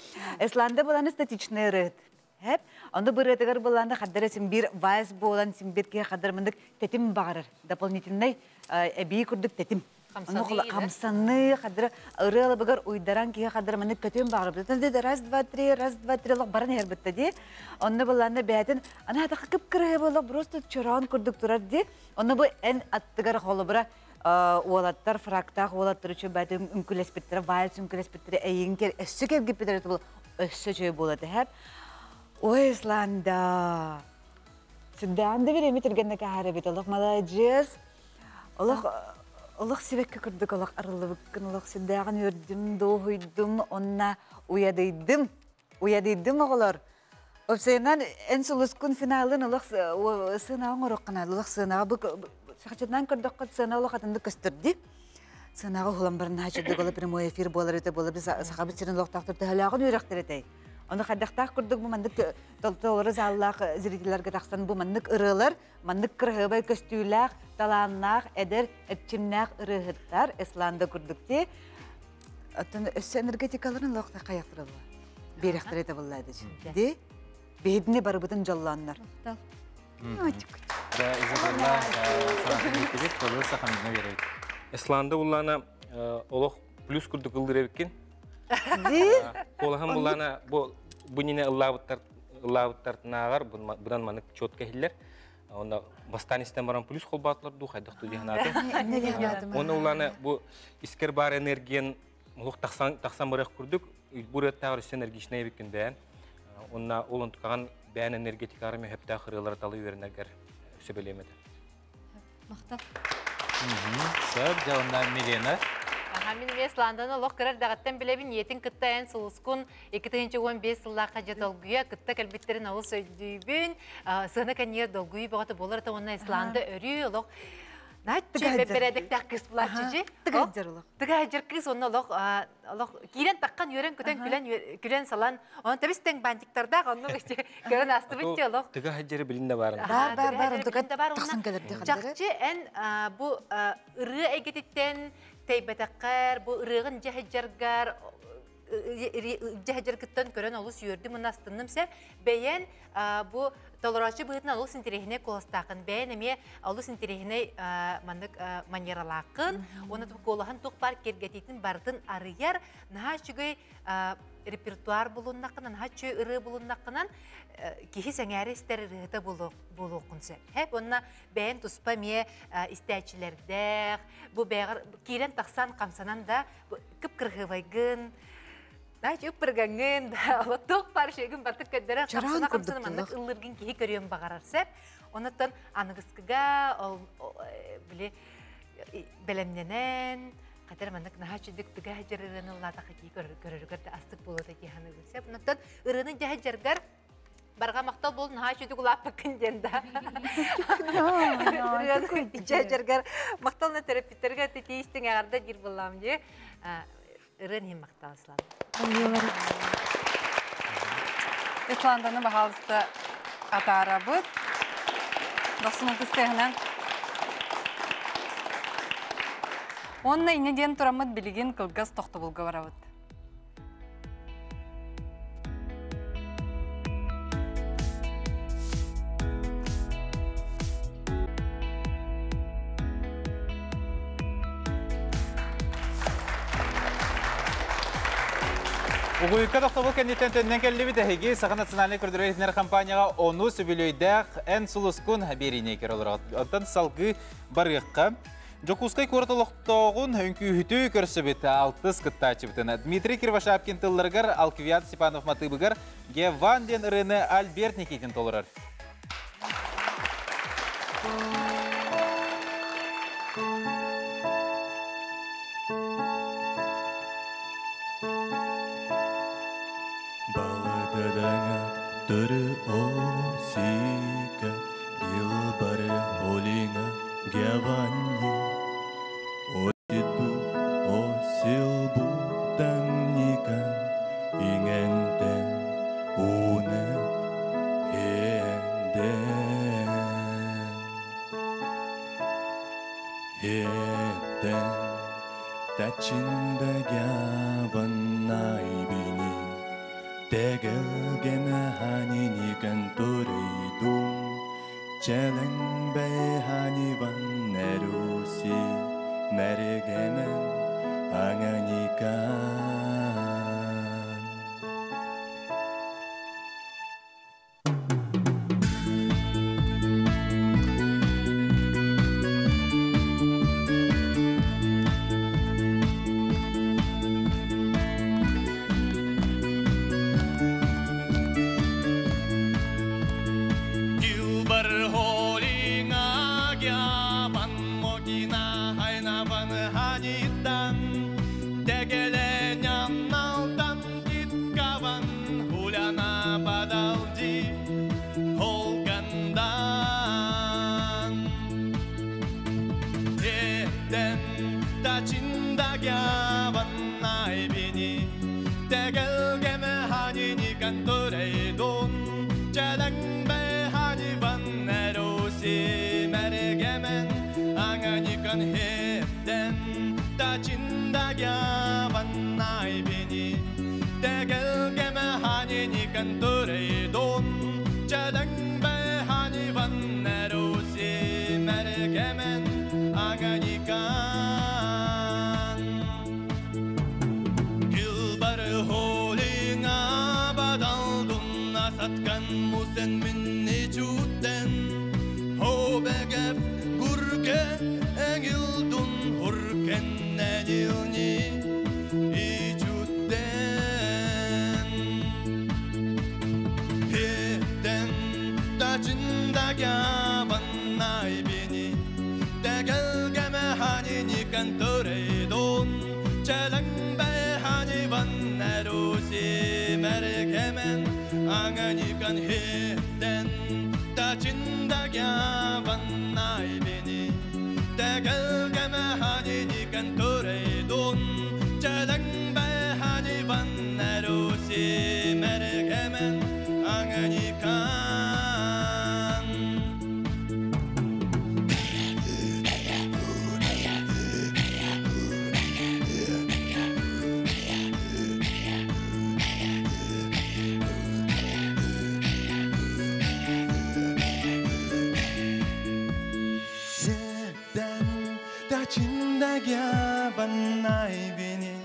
Исланда боланы статичнай ұрығыт. Онда бір өтігер болғанда қаддары сен бір вайыз болған сен бірге қаддармындық тәтім бағарыр. Дополнительный әбей күрдік тәтім. Қамсаны қаддары ұрығы бұғар ұйдаран кейі қаддармындық көтем бағарыр. Раз, два, три, лық барын әрбітті де. Онда болғанда бәйтін, ана атақы кіп кірі болық, просто чырауын күрдік тұрар де. Онда бұл ән аттығар қолы бұра олаттар, фрактақ, олаттар үші бәйтін үмкілеспеттері, вайыз үмкілеспеттері, әйінкер, өссі кергіппеттері бұл өссі жөй болады. Ой, Исланда. Сюда береме түргенді кәәрі бет. Олық молодец. Олық себекке күрдік, олық арылыбыққын, олық сюдағын өрдім, доғыйдым, онна уядайдым. Уядайдым оғылар. Өпсайынан ән сұлыскын финалын олық сынағын орыққына. Олық сынаға бұл сақчатынан күрдік қыт сына олық атынды көстірді. Сынаға хуламбарын хачырдық олы прямой эфир болар өте болы. Біз сақабыт сирен олықтақтырды хәліғын өріқтір етей. Оны қадақтақ күрдік бұл мандық толтолары заллақ зрителерге тақсан бұл мандық ұрылар, мандық кірғыбай көстүйләқ, таланнақ, әдір, әтчімнәқ ұрығыттар Исланда күрдікте. Өсі энергетикаларын лоқта қаяқтырылы. Беріқтір еті боллайды. Де, бейдіне бары бұтын жолланлар. Исланда бұллана олық плюс күрдік ұлдыр әбіккен. Қолахан бұлана бұніне ұллабыттартынағар, бұдан манық чот кәхілер. Онда бастанистен баран плюс қол батылар ду, қайдықты дейін аты. Оны ұлана бұл искер бар энергиян мұлық тақсан барақ күрдік, бұл өттағыр үсі энергичіне әбіккен бәйін. Онна олын тұқаған бәйін энергетикары мен хөпті ақырылар талы өрінергер үсі бөлемеді. Мақтап. Сөп, жауынна Милена. Мен Исланданы лох кірер дағаттан білебін етін кітті ән сұлыскун 2-15 жыллаққа жет олгүйя кітті кәлбеттерін ауыз өйдейбін. Сығына кәнер долгүйі бағаты болар та онна Исланды өрі лох. Нәтчі бәпперәдік тәқ кіс бұлар чечі. Тігәжір кіс онна лох кейрен таққан өрен күтен күлен салан. Оны тәбістен бантиктардағы онны көрін асты бітте лох. Тігәжірі білінде барын. Тәйбәтәққәр, бұл ұрығын жәхіджәргәр, жахажыргыттан көрөн олус юрды мынастыннымсе бәйен бу толорачы быытын олус интерехине колостакын бәйен эме олус интерехине мандык манералакын оны колахан тук бар кергетитин бардын арыяр наха чүгөй репертуар булуннакынан наха чөй ыры булуннакынан кихи сәңәрестер ырыта булуқынсы. Хәп онна бәйен туспа ме истәчилердәк, бу бәйгар кирен тақсан қамсанан да кып кыргывайгын, да чөп пыргаңын да алаттық бар шегін бартып көддері қамсана қамсанамандық ыллыргын кихи көріен бағарарсы. Онаттан анығысқыға бәлемненен, Қатар мандық наға чүдік түгі әжір ұрыны латақы кей көріргірді астық болуды кейханы көрсе. Бұнаттан ұрыны әжіргер барға мақтал бол наға чүдік ұлап күнденді. Әжіргер мақталына терапевтерге тетейістің ағарда жер болам де ұрын хем мақтал Ислан. Исланданы бағалысты атара бұд. Досының күстեղінен Онна инеден турамыд билигин кылгас тоқты булга барабыт. Угуйка тоқтабыл кәндеттен төннен кәлі бітәхеге Саға национальный көрдірәйтінер компанияға оны сөбілейдәқ ән сұлыскун беріне кер олар. Оттан салғы барыққа Жокускай корталықтағын өңкі үхіті көрсі біті алтыс күттачы бітіні. Дмитрий Кирвашапкин тылларғар, Алкивиат Степанов матыбығар, Геванден ұрыны Альберт Никитин толырар. Балададаңа түрі осика, Билбары олиңа Геванни. Тачинда гяваннай бини Тегелгеме ханиникан туридум Челен беханиван неруси Мерегемен анганикан 다친다겨 만나이 비니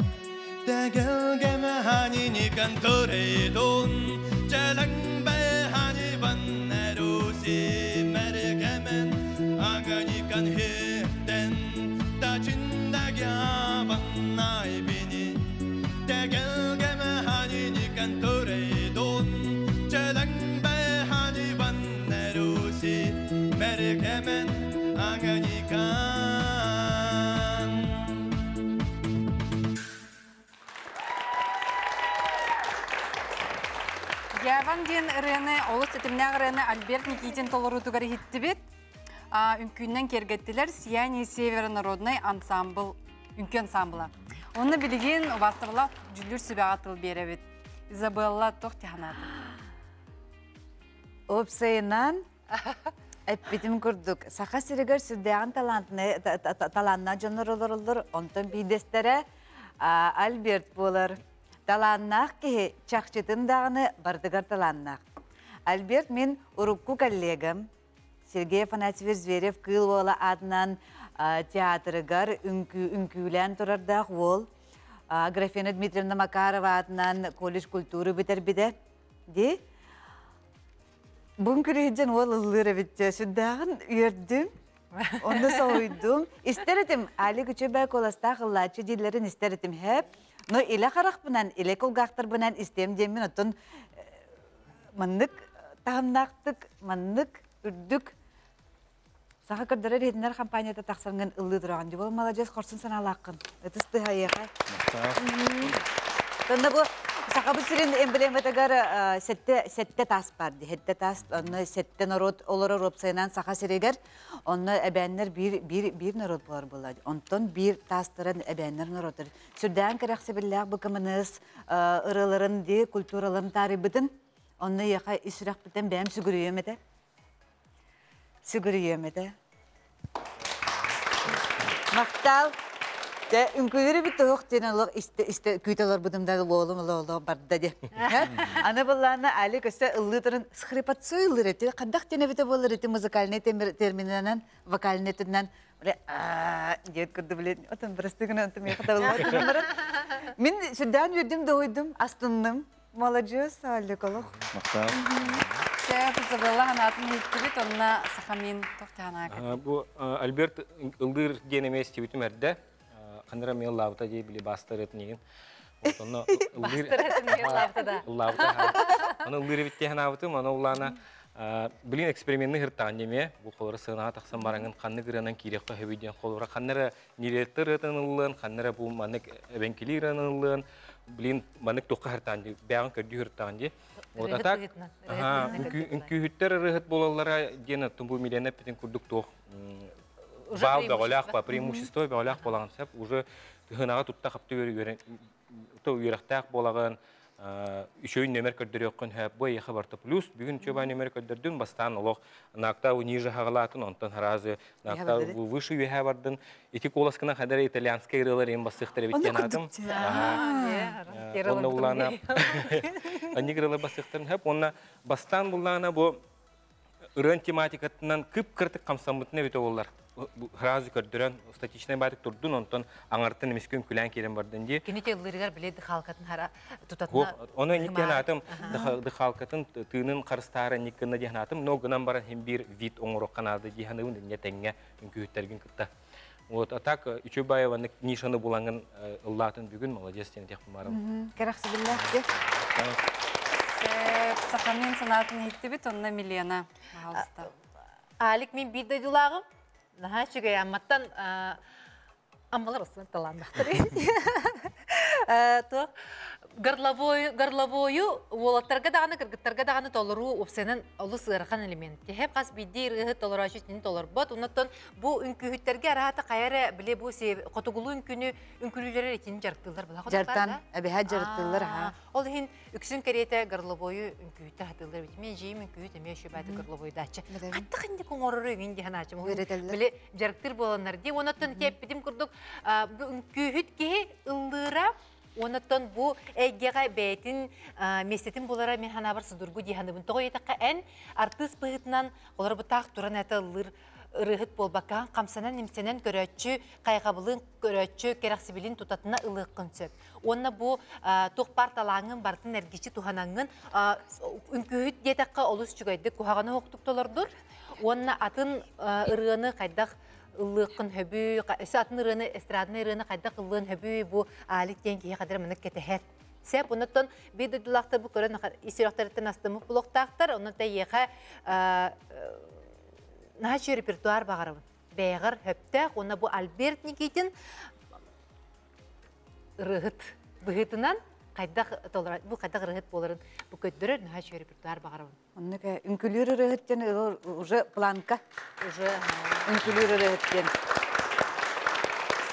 다결게마 하니니 간토레 돈 자랑바에 하니 반나루시 마르가면 아가니 간 헤땐 다친다겨 만나이 비니 다결게마 하니니 간토레 돈 자랑바에 하니 반나루시 마르가면 아가니 간 Яван ден ырыны, олыс этимнәг ырыны Альберт Никитин толору тугары хитти бит. Үнкүннен кергеттилер Сияние Северо-народный ансамбл, үнкү ансамбла. Оны билеген бастырла жүлүр сүбәгә тыл бере бит. Изабелла Тохтиханаты. Опсайынан әппетім күрдік. Сақа сірігер сүрдәғін таланна жоныр олыр, онтан бейдестері Альберт болыр. Таланнақ кеге чақчытын дағыны бардығар таланнақ. Альберт мен урукку коллегам, Сергей Афанасьевич Зверев кыл ола адынан театрыгар үнкүлән тұрардақ ол. Графена Дмитриевна Макарова адынан колледж культуры бітер біде. Де? Бұн күрейден ол ұллыры бітті. Сүрдағын үйердім. Onu soğuydum. İsterim, Ali küçük bey kolasta kıllaçı dillerin isterim hep. No ile karak bunan, ile kolgaktır bunan istem demin otun manlık tamnaktık, manlık ürdük. Sağa kırdırar hedinler kampanyada taksarından ıllı durağın. Jubal malacağız korsun sana lakın. Etıstı hayıya. Tanda bu Sağa bu sürün emblematı gara sette tas bardı. Hette tas, onu sette narod olur ropsayınan sağa sürüger. Onu ebenler bir narod bular buladı. Ondan bir tastıran ebenler narodır. Sürdüğün kıraksı billah bakımınız, ırıların diye kulturaların tarihbidin. Onu yaka israk biten benim sügürüyemede. Sügürüyemede. Maktal. De ünküleri bir toğuk denen olur işte küyteler budumda oğlum barda de. Ana ballarına Ali köse ıllıdırın skripatsı ıldır eti. Kaddak dene bite bolur eti müzikalne terminanan vokalnetinden böyle diyet kurdu bile. Otan birastıgına otan yakadalar. Min şuradan yürüdüm doydum astındım. Молодец, Ali kolok. Maktal. Sen Isabella hanatın hitti bit onunla sahamin tohtihanakı. Bu Albert ıldır geneme istiyotum erde. Kandıra men lavta diye bile bastır etmeyin. Onu Bastır etmeyin lavtada. Lavta. Onu ıldır bitti hanavtım. Onu ulana bilin eksperimentini hırtan deme. Bu kolları sığınağa taksan barangın kanlı kıranan kirekta heviden kolları. Kandıra nirettir etanılın, kandıra bu manik evenkili etanılın. Bilin manik toka hırtan diye, beyan kördü hırtan diye. O da tak. Ünkü hütter rıhıt bolalara gene tumbu milyonlar petin kurduk toh. Бал беголях по преимуществу беголях болансап уже хынага тутта капты үйрәктәк болаган үшөйн номер көрдөрөккөн һәп бу яха барты плюс бүгүн чөбай номер көрдөрдүн бастан олох накта у ниже хагалатын онтон харазы накта выше үһә бардын эти коласкына хадар итальянский рылар эм басыктыр биттен атым онна улана анигрылы басыктырын һәп онна бастан буллана бу ырын тематикатынан кып кыртык камсамытны бите олар Хразы көрдөрөн статичный бардык турдун, онтон аңартын эмескөн күлән келен бардын ди. Кинете ылдырыгар биледи халкатын хара тутатына. Оны никкен атым, ды халкатын тыынын карыстары никкенна дихан атым, но гынан баран хем бир вид оңорок канады диханыбын динне теңге үnkühütтерген кытта. Вот атак Үчөбаева нишаны буланган ыллатын бүгүн молодец тен техпи барым. Караксы билlah де. Сахамин санатын хитти бит онна Милена. Алик мен бидde дулағым. Наха чүгей амматтан аммалар осыны таландақтыр. Горловою олаттарға дағаны, кіргіттарға дағаны толыру опсенін олы сығырған элемент. Хеп қас бидей рығы толыра жүтінен толыр бот. Оннаттан бұл үнкүхіттерге арағаты қайары біле бұл қотығылу үнкүлілері екенін жарықтылар. Жартан, әбіға жарықтылар. Ол ең үксін кереті горловою үнкүхітті хатылар. Мен жейім үнкүхіт әме шөбәді горловойды ачы. Қатты қынды көңорыры үйінде хан ачым. Біле жарықтыр боланар де. Оннаттан теп бідім күрдік үнкүхіт ке ылдыра. Онаттан бу әйгеға бәйтін местетін болара мен хана бар сыдыргу дейханды бұн. Тоғы етаққа ән артыс бұғытынан олар бұтақ тұран әті ұлыр ырыхыт болбакка камсанан немсенен көрөччү кайгабылын көрөччү керексибилин тутатына ылыккын сөп. Онна бу тохпар талаңын бартын эргичи туханаңын үнкүһүт детакка олус чугайды кухаганы хоктуктолордур. Онна атын ырыны кайдак ылыккын хөбү, атын ырыны эстрадны ырыны кайдак ылын хөбү бу алик ден кие кадыр мынык кетехет. Сеп оннотон бидудулактар бу көрөн исирактарыттан астымы блоктактар, оннотон еха нахачы репертуар багарабын. Бәйгір хөптәк, онна бу Альберт Никитин рыгыт быгытынан кайдак толар, бу кайдак рыгыт боларын бу көттөрөр нахачы репертуар багарабын. Оннука үнкүлүрү рыгыттен уже планка, уже үнкүлүрү рыгыттен.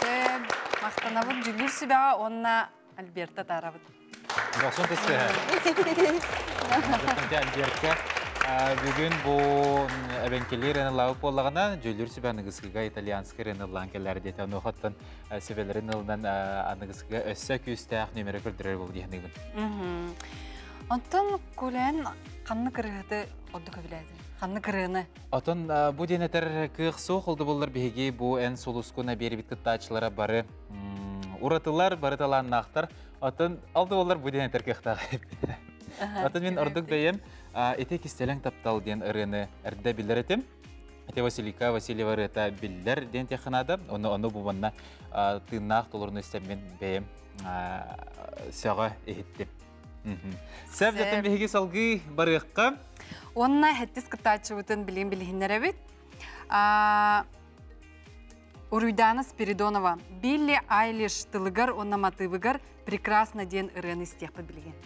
Сеп мактанабын жүгүр сүбәгә онна Альберта тарабын. Бақсын тесті. Альбертка бүгін бұл әбенкелер әні лауып болағына жөлір сүбәнігізгіға итальянскер әні ланкелер дейті оны оқтын сөбелерін ұлынан анығызгіға өссі күйістәқ нөмірі көрдірер бұл дейінігін. Онтын көлән қанны кірігіті орды көбіләді? Қанны кірігіні? Отын бұл дейінетер күйіқ соқ олды болар бейге бұл ән солускуна бері біткіт тачылары бары ұратылар, бары таланын ақтар. Отын алды олар бұл дейінетер күйіқтағы. Отын мен ұрдық дөйем Эте кистелең таптал ден ырыны әрді білдер етім. Эте Василика Васильева рыта білдер ден текінады. Оны бұбанна тыңнақ толырны істеммен бәйім сәға ехеттім. Сәп жатын бейге салғы барыққа? Онна хәттіс кытачы бұтын білген-білгенлер әбет. Уруйдана Спиридонова. Билли Айлиш тылығыр, онна матывығыр прекрасно ден ырыны істеқпі білген.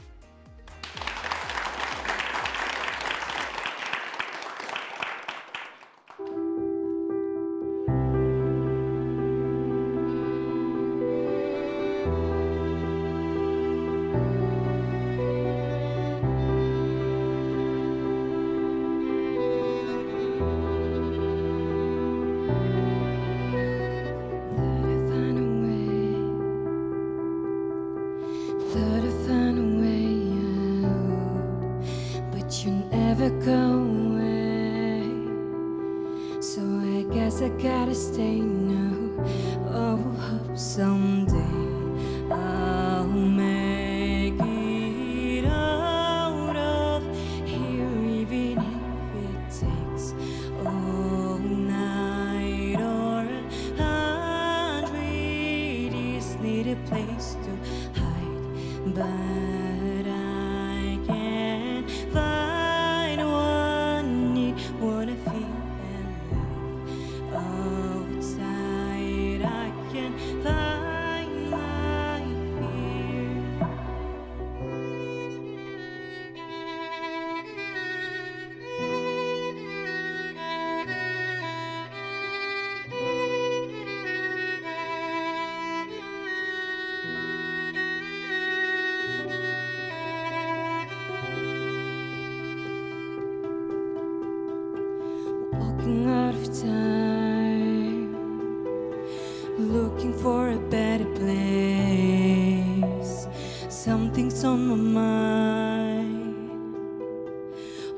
Looking for a better place. Something's on my mind,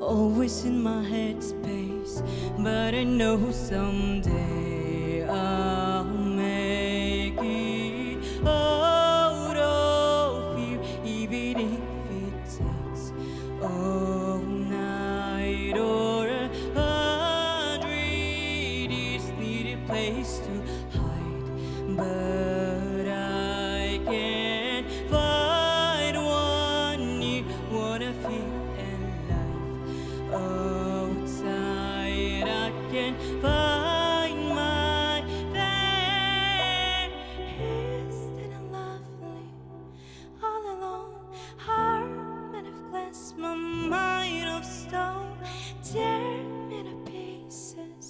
always in my headspace. But I know someday I'll make it out of here, even if it takes all night or 100 years. Need a place to hide, but I can't find one you wanna feel alive. Outside I can't find my face. That I'm lovely, all alone, heart made of glass, my mind of stone. Tear me to pieces,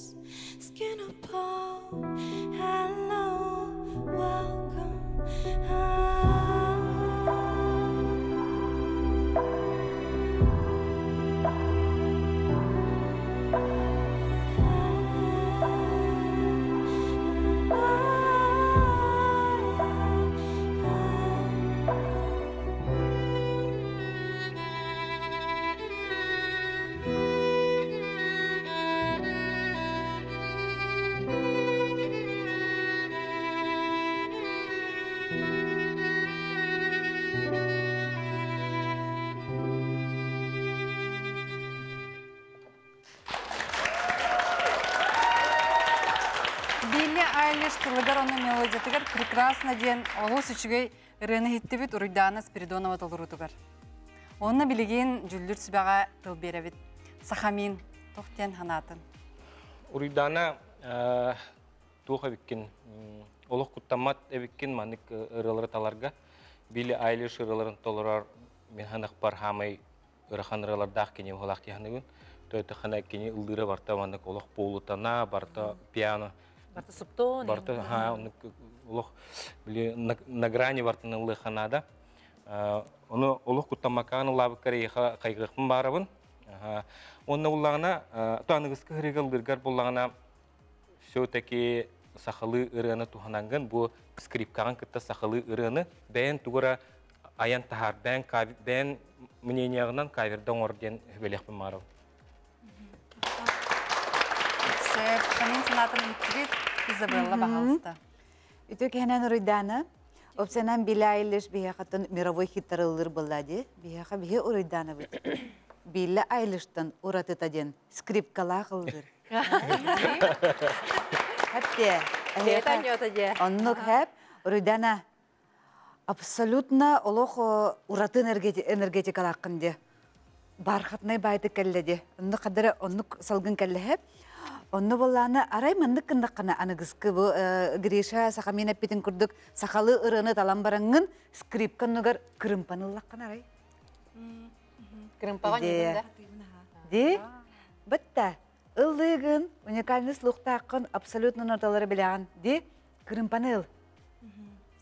skin of bone. Hello, Сереж тылыгар оны мелодиятыгар прекрасно ден олус үчүгей ырыны хиттибит Уруйдана Спиридонова толурутугар. Онна билеген жүлдүр сүбәгә тыл беребит. Сахамин тоқтен ханатын. Уруйдана туха биккен олох куттамат эбиккен манык ырылары таларга били айлыш ырыларын толурар мен ханак бар хамай ырахан ырылардах кене холак тияныгын тойты хана кене ылдыры барта манык олох полутана барта пиано Барта суптон. барта олох били на грани бартын ылы ханада оны олох куттамаканы лабыккары кайгыкмын барабын онна уллагына таныгыскы хырыгыл дыргар буллагына все-таки сахалы ырыны тухананган бу скрипкаган кытта сахалы ырыны бен тугара аян тахар бен мнениягынан кавердон орден белехпин маров. Сеп, хамин санатын хиттибит Изабелла Бахалста. Үтөк хенен Уруйдана, опсенан билайлыш бияқатын мировой хиттарылыр боллади, бияқа бие Уруйдана бит. Билла айлыштан уратытаден скрипкала қылдыр. Хәтте. Оннук хэп Уруйдана абсолютно олох уратын энергетикалаққынде. Бархатнай байды кәлледе. Онны қадыры оннук салгын кәлле хэп. Онны болланы арай мандык кындаққана анығызқы бұл Гриша сақамин әппетін күрдік сақалы ұрыны талан бараңын скрипкан нүгар кырымпаныллаққан арай. Кырымпаған егінде? Де? Бітті. Ыллығын, уникальный слухтақын абсолютно ноталары біліған. Де? Кырымпаныл.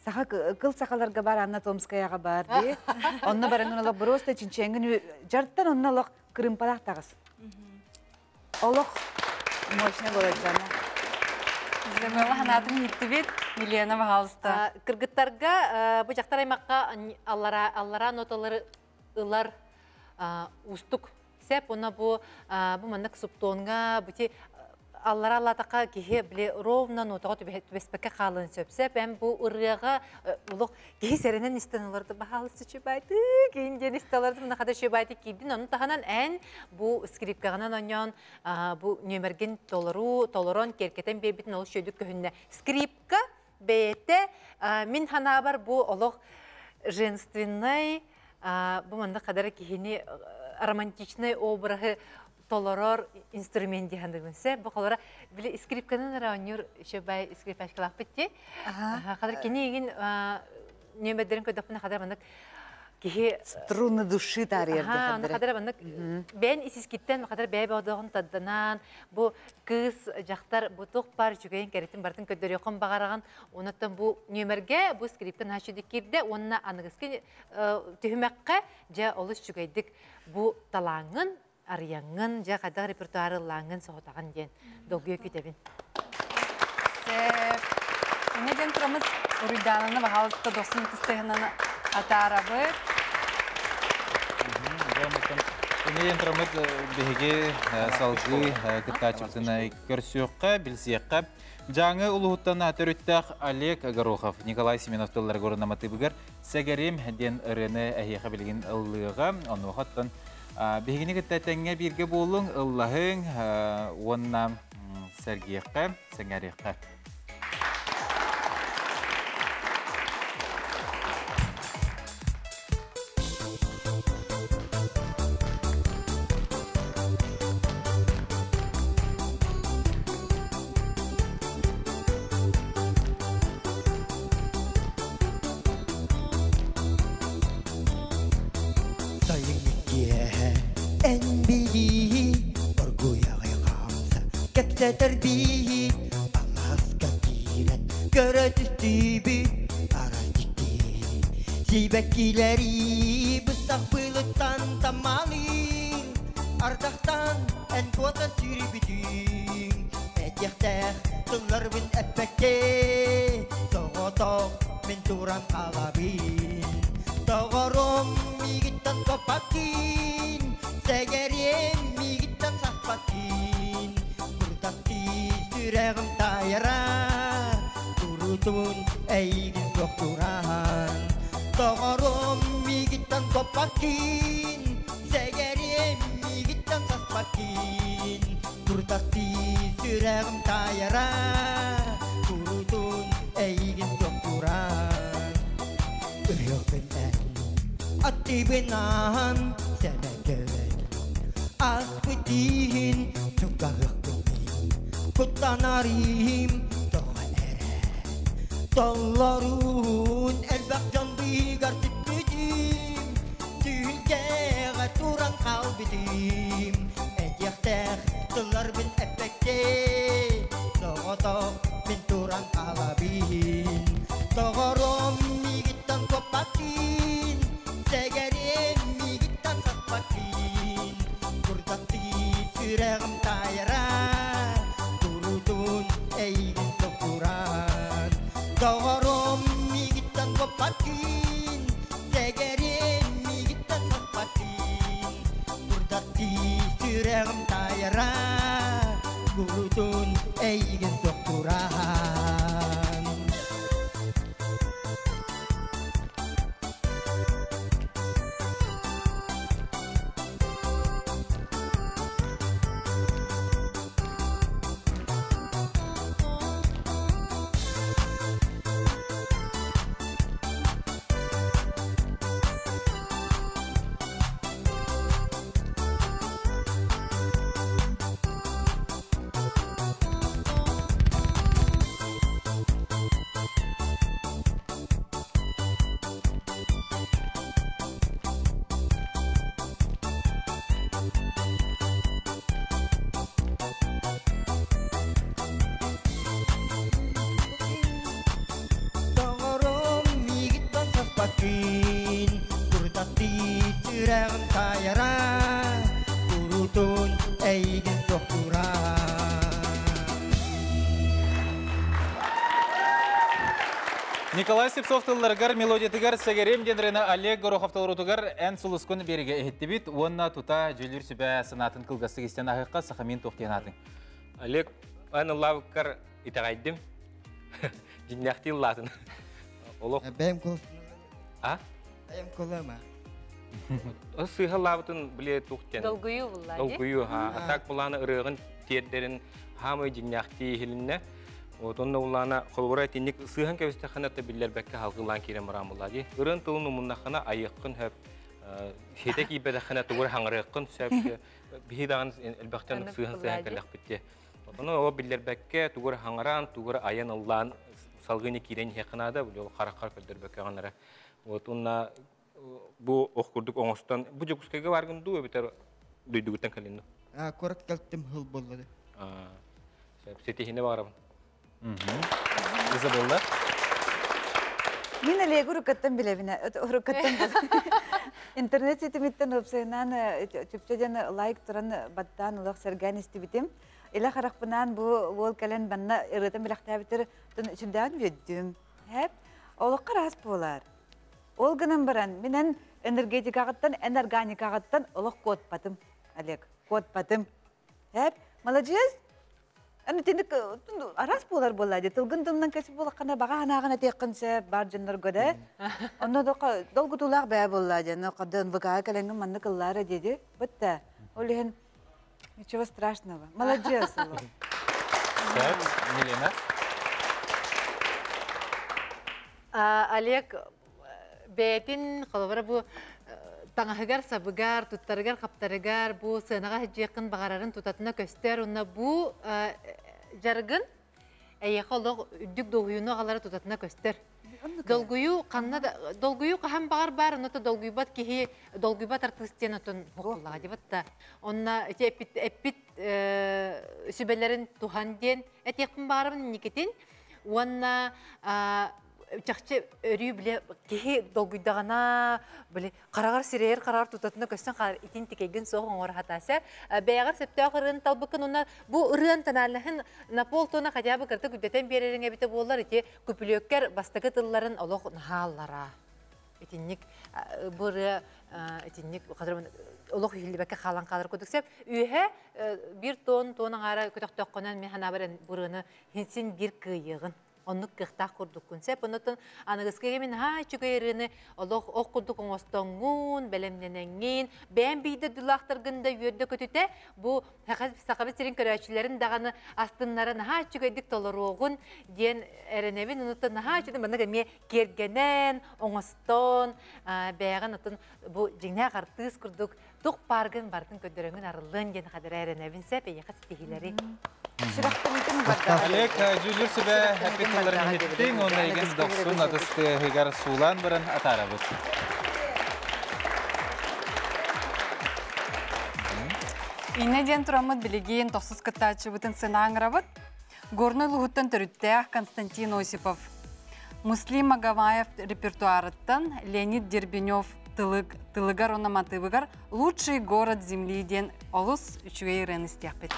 Саха кыл сақаларға бар, Анна Томскаяға бар. Де? Онны бараңын олық просто чинченгін жарттан онны олық кырымпалақ тағыз. Олық мощный болады жана. Изабелла ханатын хиттибит Милена Бахалста. Кыргыттарға бұл жақтар аймаққа аллара ноталары ылар устук сәп, оны бұл мандық суптонға бұте аллара аллатақа кеге біле ровна нотаға түбеспеке қалын сөпсәп, әм бұл ұрыға ұлық кеге сәрінен істен оларды бағалысы шөбайды, кейінден істаларды мұна қада шөбайды кейдін, оның тағанан ән бұл скрипкағынан оньон бұл нөмерген толырон керкетен бейбітін ол шөйді көхінне. Скрипка бейті, мен хана бар бұл ұлық женственный, бұл мандық қадары кейіне романтичный обрахы толорор инструмент дегендігінсе, бұл қолара білі скрипканың рауынер шөбай скрипачкалақ бітте. Қадар кені еген нөмердерін көдіқпіна қадар бандық кеге... Струны души тарерді қадары. Қадар бандық бән исіскеттен қадар бәй баудығын тадданан, бұл қыз жақтар бұтық бар жүгейін кәретін бардың көддері оқын бағараған, онаттан бұл нөмерге бұл скрипкан хашуды керді, онына анығызкен түхімәққа жа олыс жүгейдік бұл талаңын, арияңын, жа қайдағы репертуары лаңын соғытаған ден долгүйе күтебін. Өнеден тұрамыз Уруйдананы бағалысты 90 тұстығынан атарабы. Өнеден тұрамыз беге салғы күттачыбызына көрсіуққа, білсеққа. Жаңы ұлығыттан атөріттақ Олег Горохов, Николай Семенов тұллар көрінаматы бұғыр сәгерем ден ұрыны әйеға білген ұлыға, оны ұқаттан бігіні күттәтәңе бірге болың ұллағың онна сәргеққа, сәңәрекқа. Terbihi alas katiran keretüstübü arastikti Sibekileri besar pılıtan tamalin Ardaktan en kuota sürübüdün Ediyakter tıllar bin epeke Soğotok menturan kalabin Doğorum migittan kopakin Segerim migittan sahpakin Yüreğim tayara Turutun eygin doktoran Doğurum migittan kopakin Segerim migittan saspakin Turtati yüreğim tayara Turutun эйгин тохтуран Үрөкін Аттибинан сәбәкәвән Аспытиhin Чукағықпын Құттанарим Тоға әрі Толларун Әлбәқ жанбығар тіппедім Түлгәға туран қалбедім Әдияқтәқ Тылар бін әпәкте Тоғатақ Бін туран қалабин Тоғаром Мигіттан көппақин Сәгәрем Мигіттан сақпақин Құрдатты сүрәғім тайыра Турутун әйгін тоқтуран Тоғаром Мигіттан көппақин Сәгәрем Мигіттан сақпақин Құрдатты сүрәғім тайыра Турутун әйгін тоқтуран Тоғырым мигіттан саспақин Құрдатты сүрәғім тайыра Құрутун әйгін тоқтура Николай Сипсов тылларгар мелодиятыгар сәгерем денрені Олег Гороховталырутыгар ән сұлыскын береге әйттебет, онна тута жүлір сүбә сынатын кылгасы кестен ағыққа сақамин тоқтиянатын. Олег, аны лавыккар итағайдым. Жиннәқтен латын. Бәйім қолы. А? Бәйім қолы ма? Сыйға лавытын біле тоқтен. Долгую бұлла, де? Долгую, атак бұланы ұрығын тердерін хамы жиннәқті хилінне. Онна улана қолбыра тенек сыйған кәвісті қанатты білер бәкке халқылан керем ұрам бұлады. Үрін тұлын ұмыннақына айыққын хөп, шетек ибәді қанатты өр хаңырыққын сөп, бейдағын әлбәқтен сыйған сыйған кәліқ бітті. Оны о білер бәкке тұғыр хаңыран, тұғыр айын ұллан салғыны керен хеқынады, бұл қарақар көлдер бәкке ғанары. Онна бұл оққырдық оңыстан, бұл жүкіскеге барғын ду өбітер дөйдігіттен кәлінді. Көрік кәлттім хыл болды. Сетехіне бағарабын. Изабелла? Мен әлегі ұрықаттан білевіне, ұрықаттан білевіне. Интернет сетіметтен өпсайынан түптеден лайк тұран баттан ұлақ сәрген істебітім. Илі қарақпынан бұл кәлін банна ұрытын біліқтәбітір үсілдән өйдім. Әп, олыққа рас болар. Ол ғынан баран, менен энергетикағыттан, энерганикағыттан ұлық код батым, Олег, код батым. Әп, молодец. Аны тенік арас болар болады. Тылғын тымнан кәсіп болаққана баға анағына текқінсе бар жынлар көді. Оны долғы тулақ бәй болады. Қадын вғаға кәліңгі манны қыллары деді. Бұтта. Олеген, ничего страшного. Молодец. Милена? Олег, бәйтін қолыбыры бұл таңағығар, сабығар, тұттарығар, қаптарығар, бұл сынаға жеқін бағарарын тұтатына көстер. Онна бұл жарғын әйеқі олық үддік долғүйыны ағалары тұтатына көстер. Долғүйу қаған бағар бар, оныта долғүйбат кейі долғүйбат артыстен отын ғоқылаға дебатта. Онна әппит сүбелерін туған ден әтеқпін бағарымын некетін. Онна Чақчы өрі біле кейі долгүйдағана қарағар сирейер қарағар тұтатына көстен қарар итін текейген соғын ор хатасы. Бәйағар сәпті ағырын талбықын оны бұл ұрын тәнәліхін напол тона қадябы кірті күддетен берерін әбіті болар ете көпілөккер бастығы тылларын олық нағаллара. Етіннік бұры етіннік олық үйлібәкі қалан қалыр көдіксеп. Үйе бір тонның ара көтіқтоққынан мен хана бәрін бұрыны хенсен бір күйіғын. Оннук кыхтах курдук күнсеп, оннотон анығызкеге мен чүгейріні олық оқ курдук оңостоңун, бәлемненеңін, бән бейді дұлақтыргында үйерді көтіте, бұл сақабы серин көрәчілерін дағаны астынларын чүгейдік толыруғын, ден әріневін, оннотон чүгейдік, бұны кәме кергенен, оңостон, бәйған отын бұл жеңне қартыз курдук, тұқ барғын бардың көдіріңін арылын ден қадыр әріневін сәп, еқат стихилері. Олег, Жюльер себе хәппетелерін еттің, оны еген 90 адысты хегар сулан бірін атара бұд. Иннеден тұрамыд білеген 90 кыттачы бұтын сынаңыра бұд. Горны лұғыттан түріттәқ Константин Осипов. Муслим Агаваев репертуарыттан Леонид Дербенев тылыгар ономатывыгар «Лучший город земли» ден олыс үшуге ирен істеқ бет.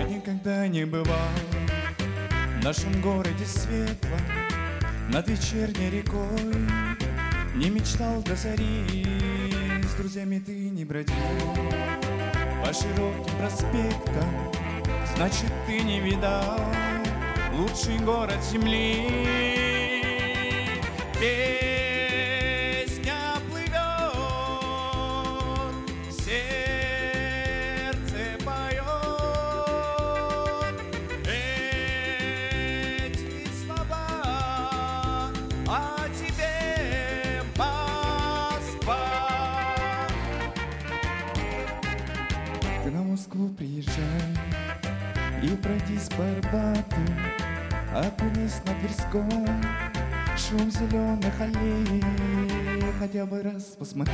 Никогда не бывал в нашем городе светло, над вечерней рекой. Не мечтал до зари, с друзьями ты не бродил по широким проспектам, значит ты не видал лучший город земли. Песня плывет, сердце поет эти слова о тебе, Москва. Ты на Москву приезжай и пройдись по Арбату, окунись на Тверском, шум зеленых аллей. Хотя бы раз посмотри,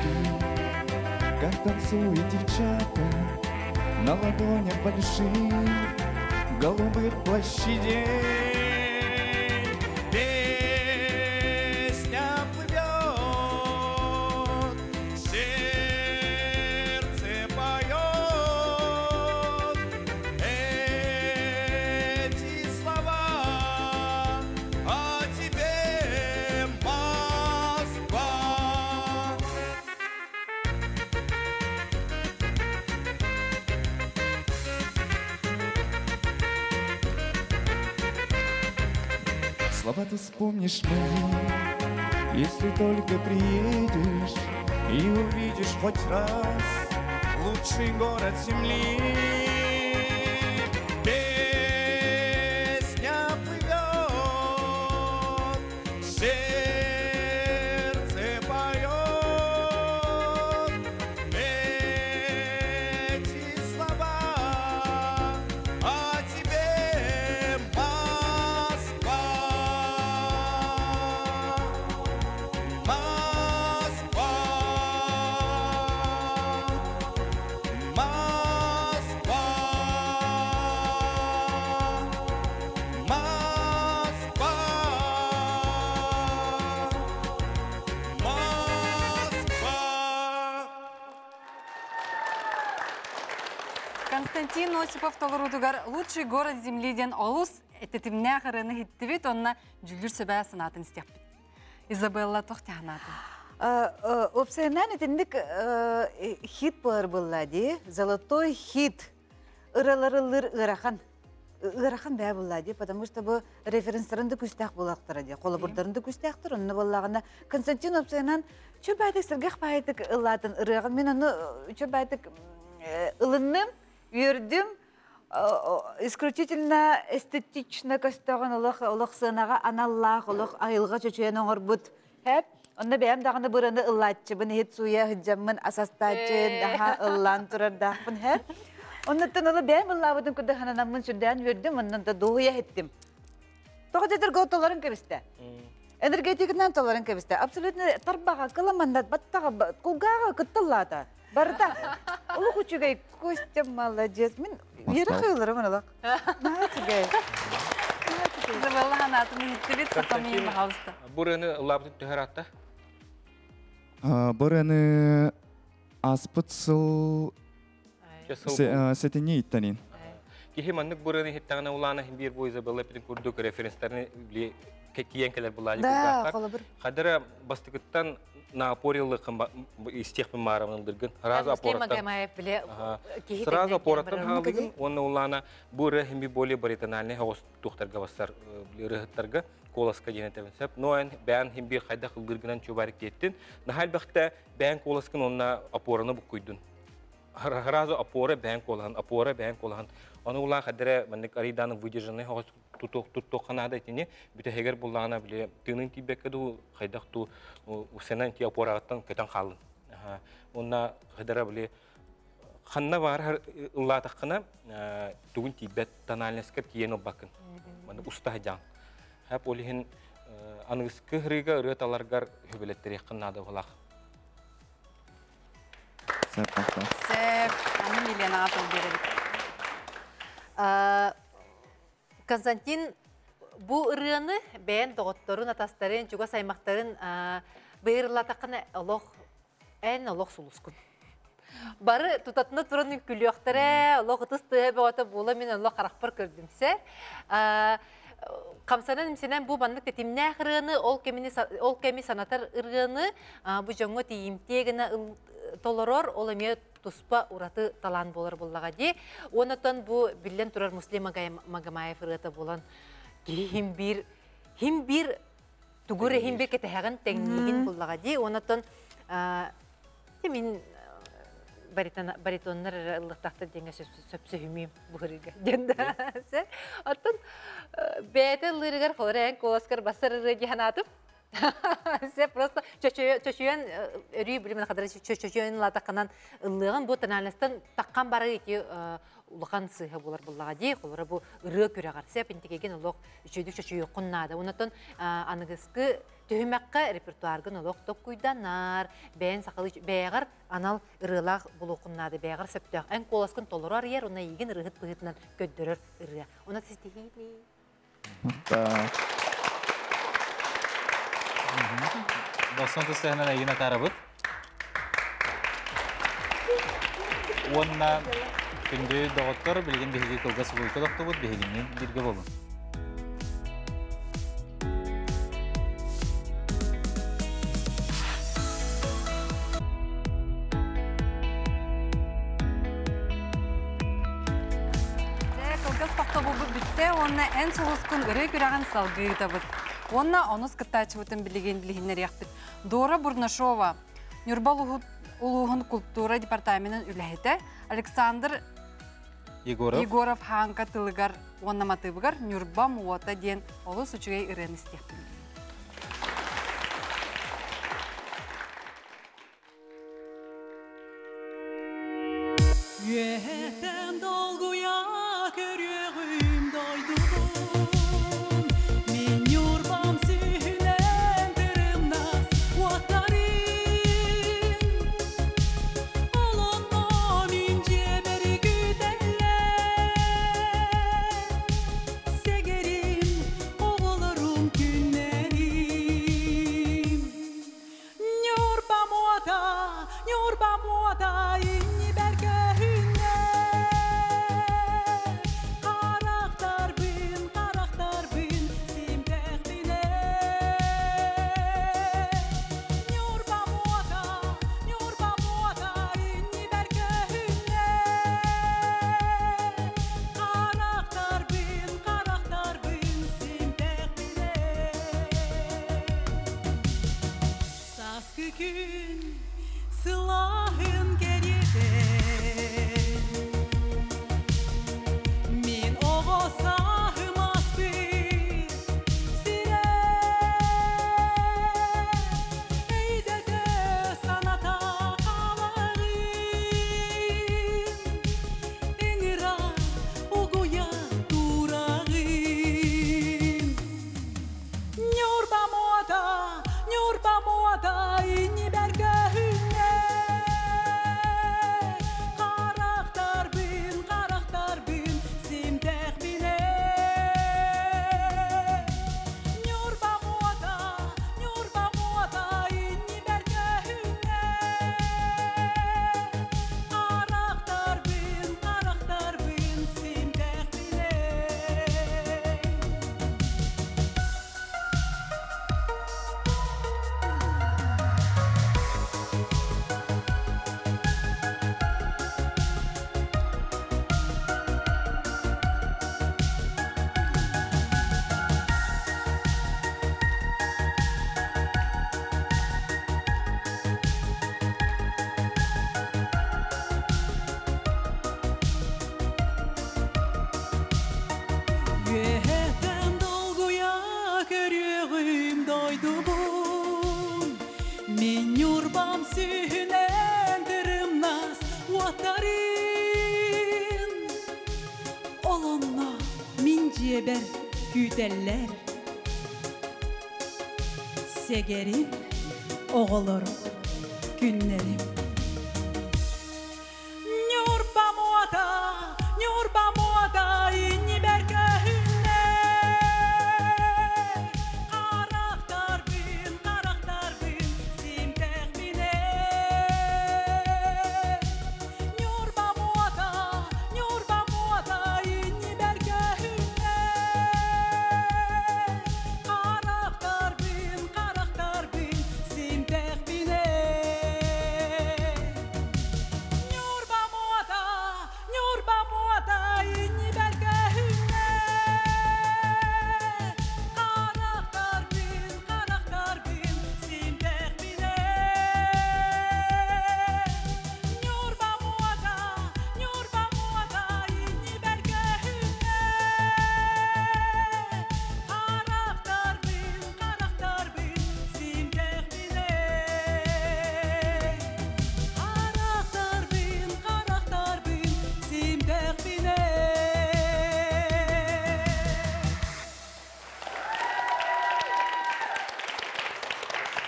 как танцуют девчата на ладонях больших голубых площадей. Песня плывет, сердце поет эти слова о тебе, Москва. Слова ты вспомнишь мои, если только приедешь и увидишь хоть раз лучший город земли. Песня плывет, сердце поет эти слова о тебе, Москва. Москва. Москва. Москва. Москва. Константин Осипов тоғырудығар «Лучший город земли» ден олыс әтетімне ақырыны хиттівет, онына жүлдір сөбәе сынатын істеқпет. Изабелла тоқтағынатын. Опсайнан етіндік хит бар бұллади, золотой хит. Ыраларылыр ырахан. Ырахан бәе бұллади, потому что бұл референстарынды күстәқ болақтыр, қолабырдарынды күстәқтір. Онны болағына Константин Опсайнан чөбәдік сіргеқ бәйдік ылатын ырағын. Мен оны чөбәдік ылынным, үйірдім, исключительно эстетично көстәғын олық сынаға аналлақ, олық айылға чөчөйен оңыр бұд. Хәп, онда бәйім дағыны бұраны ыллатчы, бұны хет суя хүджамын асастачы, daha ыллан тұрардақпын, хәп. Оннаттан олы бәйім ылла бұдың күді хананамын сүрдән өрдім, оннан да доғыя хеттім. Тоғы жетір ғау толарын көбісті. Энергетикінен толарын көбісті. Абсолютно тарбаға, кыламандат, баттаға, құлғаға күттіллата. Барда, олық үчігай, Костя молодец. Мен ері қиылырым олық. Наатігай. Изабелла ханатын хиттівет, сатамайын бағалысты. Бұрыны лабды түхаратта? Бұрыны аспытсыл сәтіне иттанин. Кихи маннык бұрыны хиттағына уланы бір бойза бәлі петін күрдік референстарыны kiyenkeler bulayı Да, kızaklar. kolabır. Kadara bastıktan na aporiyalı istihbim maramındırgın. Razı aporattan. Сразу аппараттан халыгын, оны улана бу рахими более баританальный хаос тухтарга басар рахаттарга коласка денетебенсеп. Но эн бән химби хайда кылдыргынан чубарик деттин. Нахал бакта бән коласкын онна апораны бу куйдун. Сразу апора бән колахан. Оны улан хадыра мандык ариданы выдержанный хаос тутоханада этине бүте хегер буллана биле тынын тибекке ду хайдак ту усенан ти апораттан кетен калын. Онна хадыра биле Ханна бар ыллатаққына түгін тибет тональнескер киен оббакын. Маны уста жан. Хәп олихин анығысқы хырыға ұрыт аларғар хөбелеттері қыннады олақ. Сәп, аны Милена атыл берелік. Константин, бұ ұрыны бәйін доғыттарын, атастарын, жүгі саймақтарын бұйырлатаққына ән олық сұлыскын. Бары тутатны тураны күлөктөрө лох тысты бата була мен лох каракпар көрдүмсө. Камсанан сенен бу бандык тетимне хырыны ол кеми санатар ырыны бу жоңго тиимтегине толорор ол эме туспа ураты талан болор буллага ди. Онотон бу билен турар Муслим Магомаев ырыты болон хим бир тугуре хим бир кетеген теңнигин буллага ди. Онотон мен баритоннар ыллыктакты деңе сөпсө хүмүм бухырыга денде. Аттан бете лырыгар хорен коласкар басар рыги ханатып. Се просто чөчөйөн өрүй билимен кадары чөчөйөн латаканан ыллыгын бу таналыстан таккан бары эки улахан сыйга болар буллага ди. Колора бу ыры көрөгөр сеп интегеген улук үчөйдү чөчөйө куннады. Онотон аныгыскы төһүмәккә репертуаргын олық тоқ куйданар, бәйін сақылы бәйгар анал ырылақ бұлуқыннады, бәйгар сөптіғ. Ән коласкын толырар ер, ona еген ырығыт бұғытынан көддірір ырыға. Ona тестейді. Достан тестейінен әйгіне тарабыд. Онна күнді доғыттар білген бейгі кылғасы бұлты доқты бұд, бейгінен бірге болын. Онна ән соғызкын үрі көреген салғы табыд. Онна оныз кыттачы бұтын білеген білігінер яқпыд. Дора Бурнашова, Нюрбал улуғын культура департаментінің үләхеті, Александр Егоров ханка тылығар онна матыбығар Нюрба Муота ден олы сүчігей үрен істек білген. Yetem dolguya körüğüm doydum. Min yurbam sühülen tırımnaz vatlarım. Olondan ince beri güdeller. Segerim oğulurum günlerim. Yurbam ota inni berkehü. Sılahın geride min oğo sahımaz bir sire eyde de sanata kalayım enira uguya durayım Nyorba moda inni berge Kara küteller. Segerim, oğullarım, günlerim. Nurba muada, inni berkehünne. Karakter bin, simtek bine. Nurba muada, inni berkehünne. Karakter bin, simtek bine. Nurba muada, inni berkehünne. Karakter bin, simtek bine. Nurba muada, inni berkehünne. Karakter bin, simtek bine. Karakter bin, simtek bine.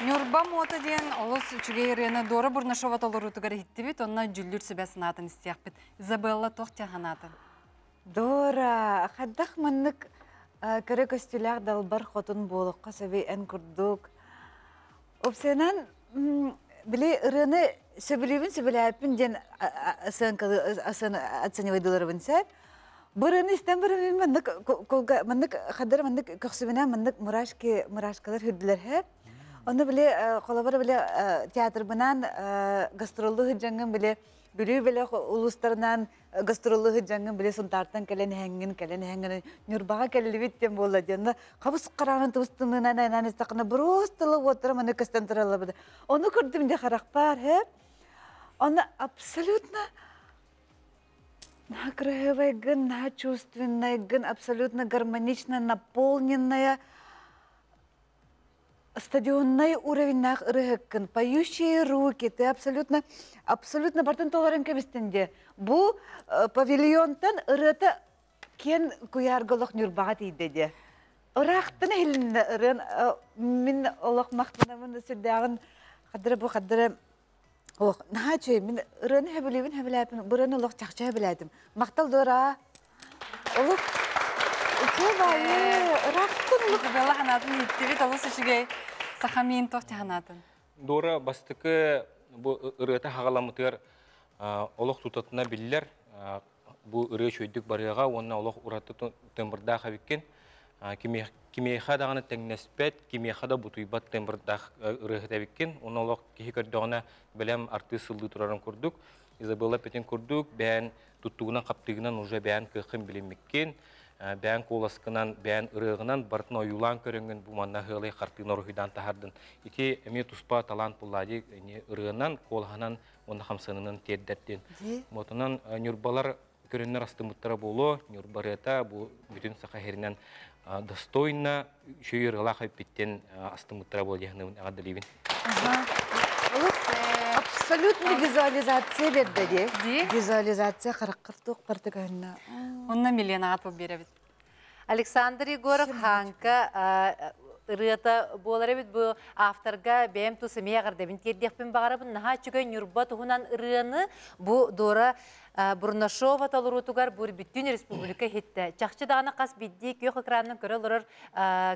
Нюрба мота диен олос үчүгейрена Дора Бурнашова толорутугар хиттибит, онна жүллүр себе сынатын истияқпит. Изабелла тоқтя ханатын. Дора, хаддах маннык кыры көстүләк далбар хотун болуққа сөбей ән күрдук. Опсенан, біле ырыны сөбілейбін ден оценивайдыларыбын сәп. Бұрыны істен бұрын маннык хаддар маннык көксүбінен маннык мурашкалар хүрділер хәп. Оны біле қолабар біле театрбынан гастроллы хыджаңын біле бүлі біле улустарынан гастроллы хыджаңын біле сұнтартан кәлен әңгін нүрбаға кәлі беттен болды дегенде қабыс қарағын тұбыстыңынан әнән істақына бұрыстылы отырым оны көстен тұралы бұды. Оны көрдім де қарақ бар, хәп. Оны абсолютно красивая, чувственная, абсолютно гармонично наполненная, стадионный уровень рыгын, поющие руки, ты абсолютно бартын толарын кеместенде. Бу павильонтан ырыта кен куярголох нүрбаға тейдеде. Ырақтын елінде ырын, мен олық мақтанамын сүрдәғын қадыры наға чөй, мен ырыны хөбілейбін, бұрыны олық чақча хөбіләдім. Мақтал Дора, олық көбайы, ырақтын олық. Изабелла ханатын хиттибит, олос үчүгей сахамин тоқтя ханатын. Дора бастықы ырыта хағаламытыр олық тұтатына білілер. Бұл ыры шөйдік барыға, онына олық ұраты тымбырда қабеккен. Кимейха дағаны тәңнеспет, кимейха да бұтуйбат тымбырдақ ырығы тәбеккен. Оны олық кехі көрдіғына білем арты сылды тұрарын көрдік. Изабелла петен көрдік, бән тұттығынан қаптығынан уже бән көхін білемеккен. Бән қоласқынан, бән ырығынан бартын ойулан көрінген бұманна ғылай қартығын орғыдан тахардын. Ики әме тұспа талант бұллади ырығынан, қолғанан, оны қамсынынан тердерден. Мотынан нүрбалар көріннер астымыттара болу, нүрбарыта бұл бүтін сақахерінен достойна шүйір ғыла қайпеттен астымыттара болу дегенін ағадылейбін. Абсолютно визуализация берді. Визуализация қараққыртуқ партығанына. Онна Милена атып беребит. Александр Егоров ханка ырыта болары бит бу авторга бем ту семья гардебин кердехпен багарабын наха чүгөй нүрба тухунан ырыны бу Дора Бурнашова талурутугар бур бүттүн республика хитте. Чакчы дагана кас бидди кök экранын көрөлөр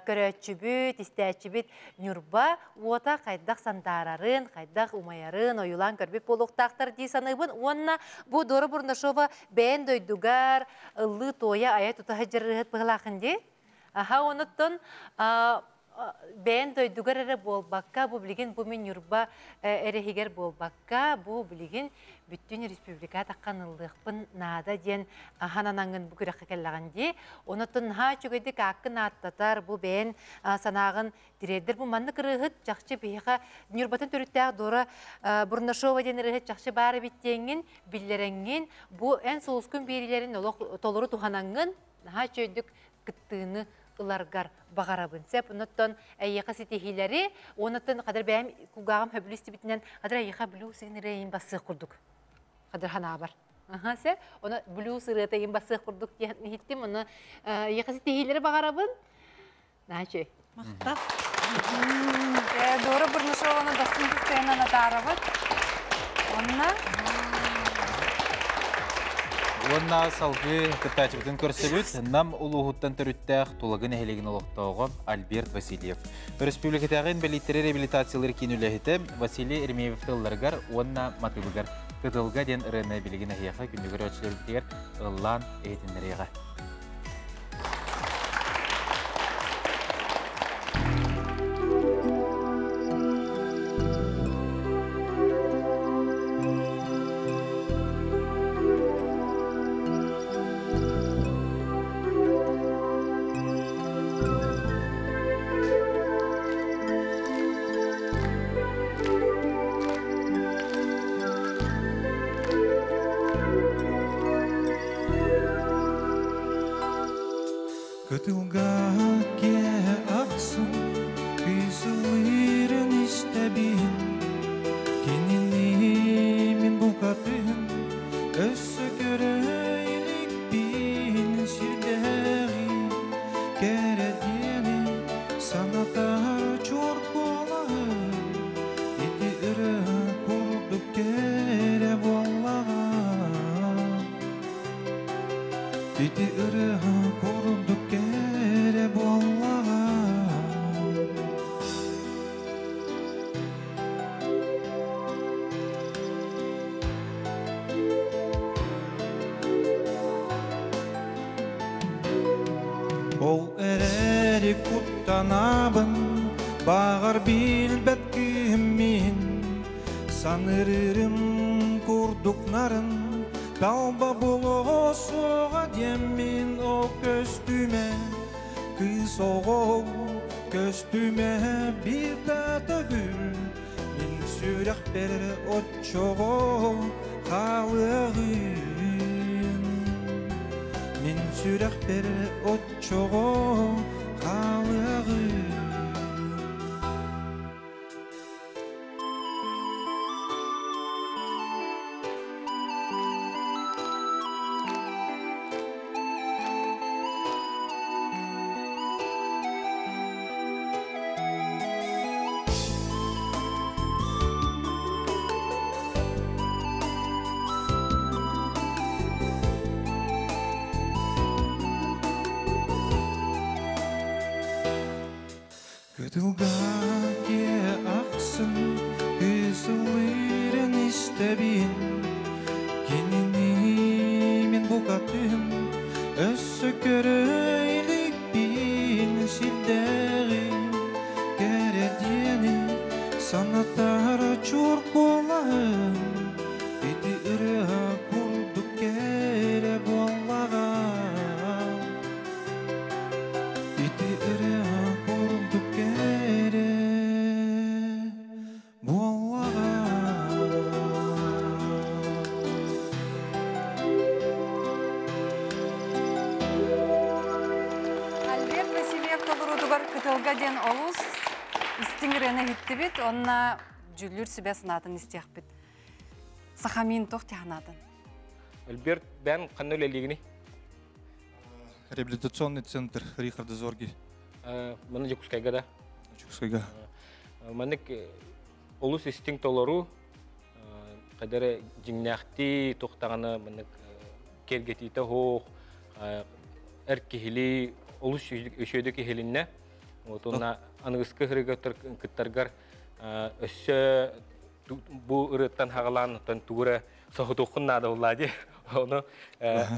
көрөчүбүт, истечибит нүрба уота кайдак сандарарын, кайдак умаярын, оюлан көрбүп болуктактар ди саныбын. Онна бу Дора Бурнашова бен дөйдүгар ыллы тоя ая тута хажырыт быглакынди. Аха оныттон бен дөйдүгар эре болбакка бу билген бу мен нүрба эрехигер болбакка бу билген бүттүн республика такканылдыкпын наада ден хананаңын бу күрөккө келлаганди. Оныттон ха чөгөдүк аккын аттатар бу бен санагын дирердер бу манны кырыгыт жакчы бейха нүрбатын төрүттәк Дора Бурнашова ден эрехит жакчы бары биттеңин биллереңин бу эн соускун берилерин толору туханаңын ха чөйдүк кыттыны ыларгар багарабын сеп оныттон әйеқа сетехилери оныттон кадыр бәйм кугагам хөблүсти битинен кадыр әйеқа билүү сигнерейин бассы курдук кадыр хана бар Aha, sen ona blues ırıtayım basıq kurduk hittim onu yakası tehilleri bağarabın. Naçı. Мактап. Doğru Бурнышеваны достын кыстайынан атарабыт. Онна Онна салғы кытачыбытын көрсөлүт, нам улуғуттан түріттәқ тулагын әхелеген олықтауға Альберт Васильев. Республикатағын бәлиттері реабилитациялар кеніліхеті Василий Ермеев тылларғар, онна матылығар. Кытылға ден ұрыны білеген әхияға күндігір өтшіліктер ұллан әйтіндеріға. Кытылга ке аксын, күйсілерін істәбін, кенені мен бұқатын, өссі көрөйлік бін сирдәғи, кәрәдені санатар чор болағын, еті үрі құрдық кәрі болағын, еті үрі құрдық kere bollağa Ol ereri kuttanabın bağır bilbet kimin sanırırım kurdukların Dalba bulu soğa demin o köstüme Kız oğul köstüme bir tata gül Min sürek berer o çoğul halığın Min sürek berer o çoğul halığın Kıtılga ke aksın, kızılırın istebin Kenini min bukatın, össü köröylik bin sildeği Kerediyeni sanatar çur bolağın Eti ırığa kurduk kere bolağın Eti ırığa kurduk kere bolağın Альберт Васильев толырудугар кытылга ден олус истиңирene хиттибит, онна жүлүр себе сынатын истиякбит. Сахамин тох тяхнатын. Альберт, бән қанны өлелігіні? Реабилитационный центр Рихарда Зорги. Мұны Жекускайға да? Жекускайга. Мұнық олыс істің толару, қадары жимнәқті тоқтағаны мұнық кергетейті хоқ, әр кехілі олыс өшөйді кехілінне. Онна анығысқы ғырыға күттарғар өссі бұ ұрыттан хағалан туғыры соғытуқын нады олады. Оны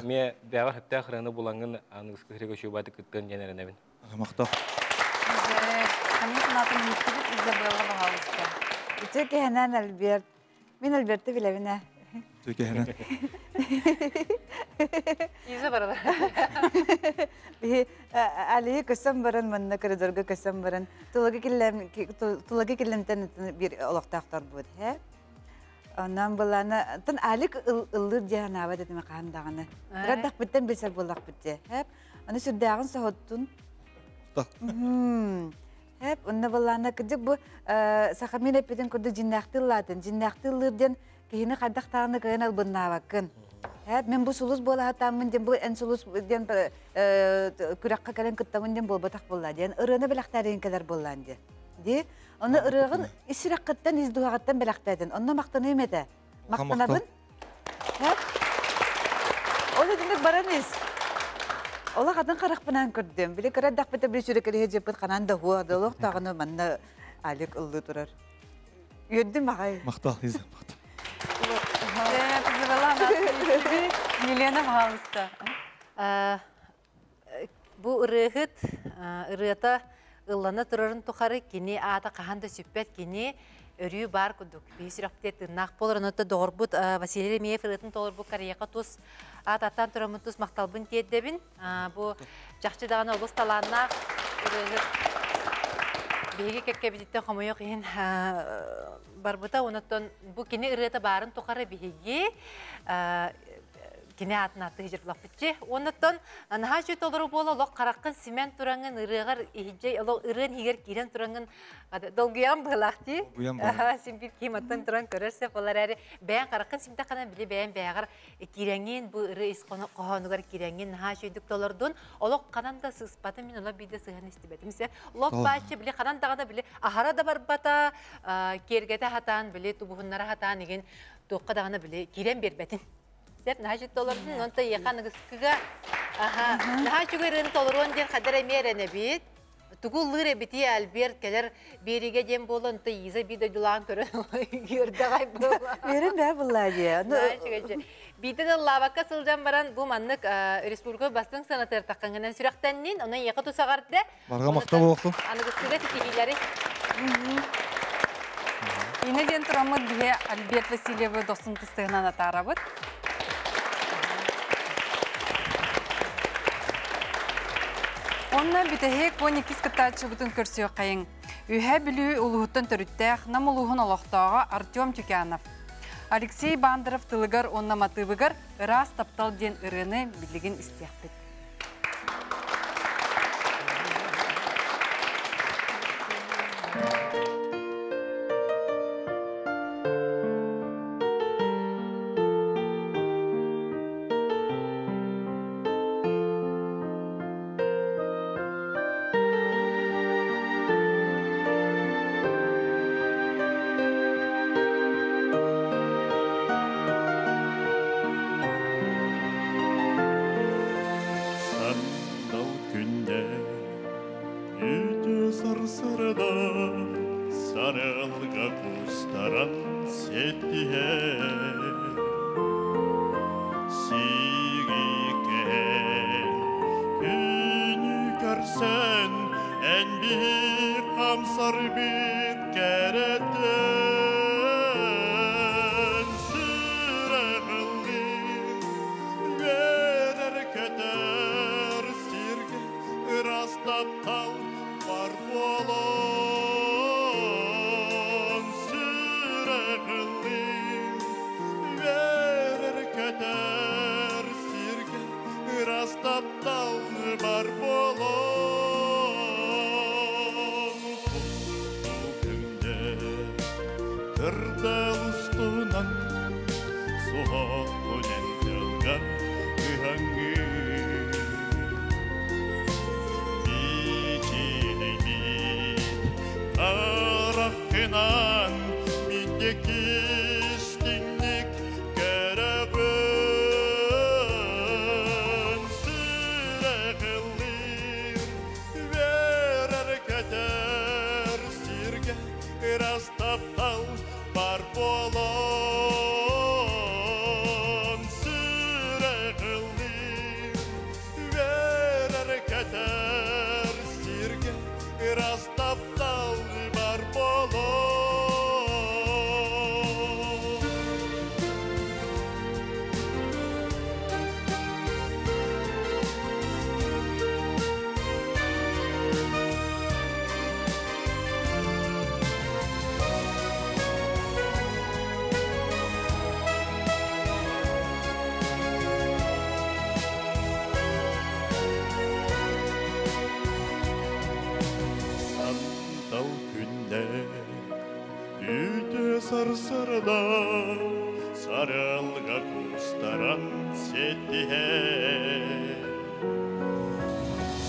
мен бәғір хатта қыраны болаңын анығысқы ғырыға өшөйбады күттен женерінебін. Мақтау. Сахамин сынатын хиттибит Изабелла Бағалыска. Үтөке хэнэн Альберт. Мен Альбертті білебіне. Төке хэнэн. Yüzü barada. Aliyi kösem barın, manna koridorga kösem barın. Tulagi killemten bir olaqtaqtar bud. Ondan bulana, tan alik ılır cehanava dedim qandağını. Radaq bitten bilsel bolaq bitti. Onu sürdağın soğuttun. Hep onda bulana kıcık bu sakamin epiden kurdu cinnaqtılladın. Cinnaqtılırdan kihini qaddaqtağını kıyın albınna bakın. Мен бұл сұлыз бола хатамын ден, бұл ән сұлыз ден күраққа кәлін күттамын ден бол батақ болла ден, ұрыны білақтарын кәлер боллан де. Де, оны ұрығын ісіраққыттан, издуағаттан білақтайдын. Оны мақтаны емеді. Мақтанабын? Оны діндік бараныз. Ола қатын қарақпынан көрдім. Біле көрәддақ біті бір сүрекелі хеджеппіт қанан да хуа дылық тағыны манна әлік ұлды тұрар. Үйеддім ағай. Мақтал, Лиза, мақтал. Елена Мағалысты. Бұл ұрығыт, ұрығыта ылланы тұрарын тұқары кені ата қағанды сүппет кені өрі бар күдік. Бейсіріқтет нақ болыр, ұнытты доғырбұт Василий Ремеев ұрығытын толырбұт карияқа тұс аттан тұрамын тұс мақталбын теддебін. Бұл жақшыдағына ұлыс таланына ұрығыт бейге кәкке бедеттен қомайық ең барбыта, оныттан бұл кені ұрығыта барын тұқары бейге кене атын жырпылақ бітче. Оныттан наға жүйт олыру болы олық қараққын симент тұраңын ұрығар ехиджей, олық ұрығын егер керен тұраңын долгуян бұғылақты. Симпит кейматтан тұран көрірсе, олар әрі бәйін қараққын симта қана біле бәйін бәйіғар керенген, бұл ұры қоғанығар керенген наға жүйдік толырдың. Олық қананда сығыспаты мен ола бейді сығын істебетімсе. Олық бәтші біле қанандағада біле ахара да бар бата, кергеті хатан біле, тубуғынлары хатан еген тоққадағына біле керен бербетін. Нәжет толырдың, онта еқан ұғысқыға наға жүгерін толыруын ден қадар әмеріне бейт. Тұғыл лыр әбіті әлберт кәлер береге ден болы, онта езі бейді дүлаған көрін көрдіғай болы. Берін бә бұлла де. Бейді лаваққа сылжан баран бұл маннық республика бастың санатыр таққанғынан сүрақтаннен, оны еқі тұсағарды. Барға мақта болуқтың. Анығысқыға текелері. Енеден тұрамыд бе Альберт Васильевы досын тұстығынан атарабыд. Онна бітәхек бон екіз кітатшы бұтын көрсіе қайын. Үйә білі ұлығыттын түріттәқ нам ұлығын олықтаға Артем Тюкянов. Алексей Бандыров тылығыр онна матыбығыр ұрас таптал ден ұрыны білігін істеқпет. Сарсырда сарылға құстар Дан сеттіге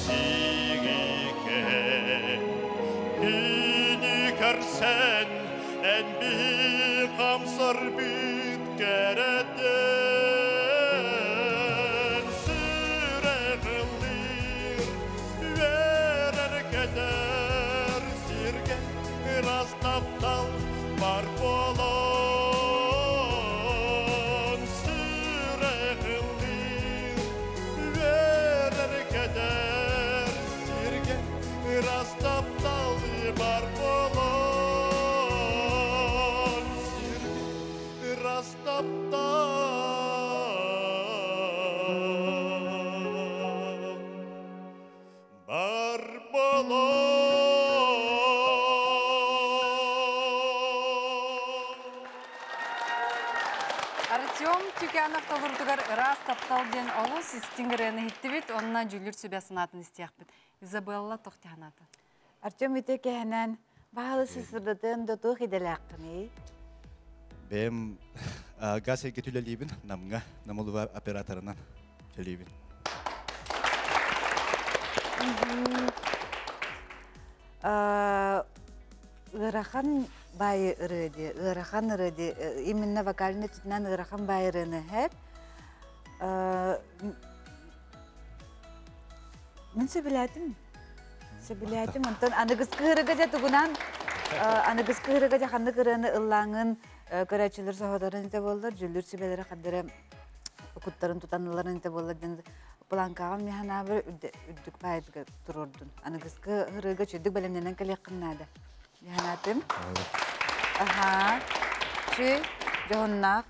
Сигеке Кини кәрсен Әнбі қамсар бүт кәрәден Сүрәғылыр Верер кәдер Сирген Растаптал бар болон Сүрәғылыр Верер кәдер Сирген Растаптал бар болон Сирген Растаптал бар болон Артем Тюкянов толырдығар ырас тапталден олу систингірені хиттібет, онына жүлір сөбе сынатын істияқпет. Изабелла тоқтиғанаты. Артем ите кәһенән бағалы сысырдытын дотуқ иделәқтіні. Бем газ кетүлелибин намга намолува операторынан келибин. Ырахан байы ырыды, ырахан ырыды, именно вокальный тутынан ырахан байы ырыны хэп. Мен сөбіләтім. Сөбіләтім, онтан анығыз кығырыға жа тұғынан, анығыз кығырыға жа қанды кырыны ыллаңын көрәчілер соғадарын ете болдар, жүлір сөбелері қадыры ұқыттарын тұтаныларын ете болдар. Планкаған механа бір үддік байыдығы тұрордun. Анығыз кығырыға чөдік бәлемненен кәлек қыннады. Механатым. Аха. Чүй, жоғыннақ.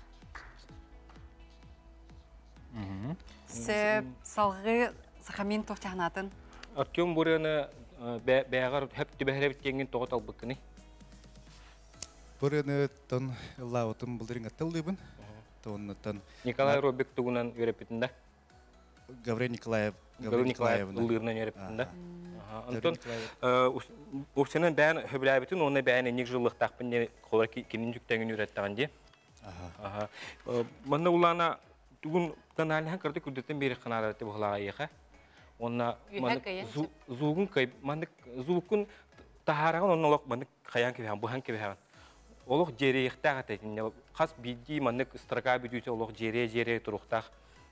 Сөп, салғы сақамин тоқтиғанатын. Артем бураны бәғар хөпті бәхірі біткенген тоғыт албыққыны. Бұрыны тон лауытын бұлдырын аттылдыбын. Николай Робек тұғынан өрепетінде? Гаврил Николаев. Ұлдырынан өрепетінде? Антон, өпсенен бән хөбіләбетін, оны бән енек жылық тақпын қолар кенін жүктәңін өреттіған де. Мұнда ұлана түгін каналыған көрді күрдеттен бері қанараты бұғылаға еқа. Онна зуғын кайып, зуғын тахараған онна олық мандық қаян кебеған, бұхан кебеған. Олық жере еқтақ атайтын. Қас бейді мандық строка бүйдейті олық жере тұрықтақ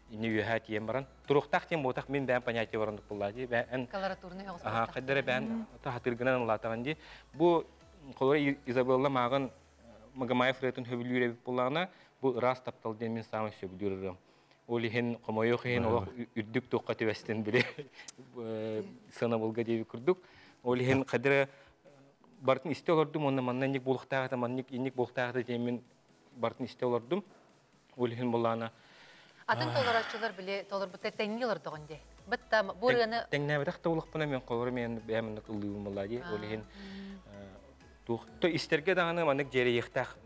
не үйәт ем баран. Тұрықтақ тем болтақ мен бән понятия барандық болады. Колоратурны оғыз болтақ. Қадары бән тахатырғынан ұлатаған де. Бұл қолары Изабелла маған Магомаев ретін хөбіл үйребіп болағына бұл рас тапталден мен самы сөбіл үйрерім. Ол ехен қомайық ехен олақ үрдік тоққа төбәстен біле сына болға дейбі күрдік. Ол ехен қадары бартын істе олардым, онна манна нек болықтағыда, маннек болықтағыда деймен бартын істе олардым. Ол ехен болағына. Атын толаратшылар біле толар бұттай тәңне оларды ғынде. Бұтта бұрғаны... Тәңне бәдіқті олықпына мен қолары мен бәмінді ұлығым болады. Ол ехен истерге дағаны маннек жере ектақ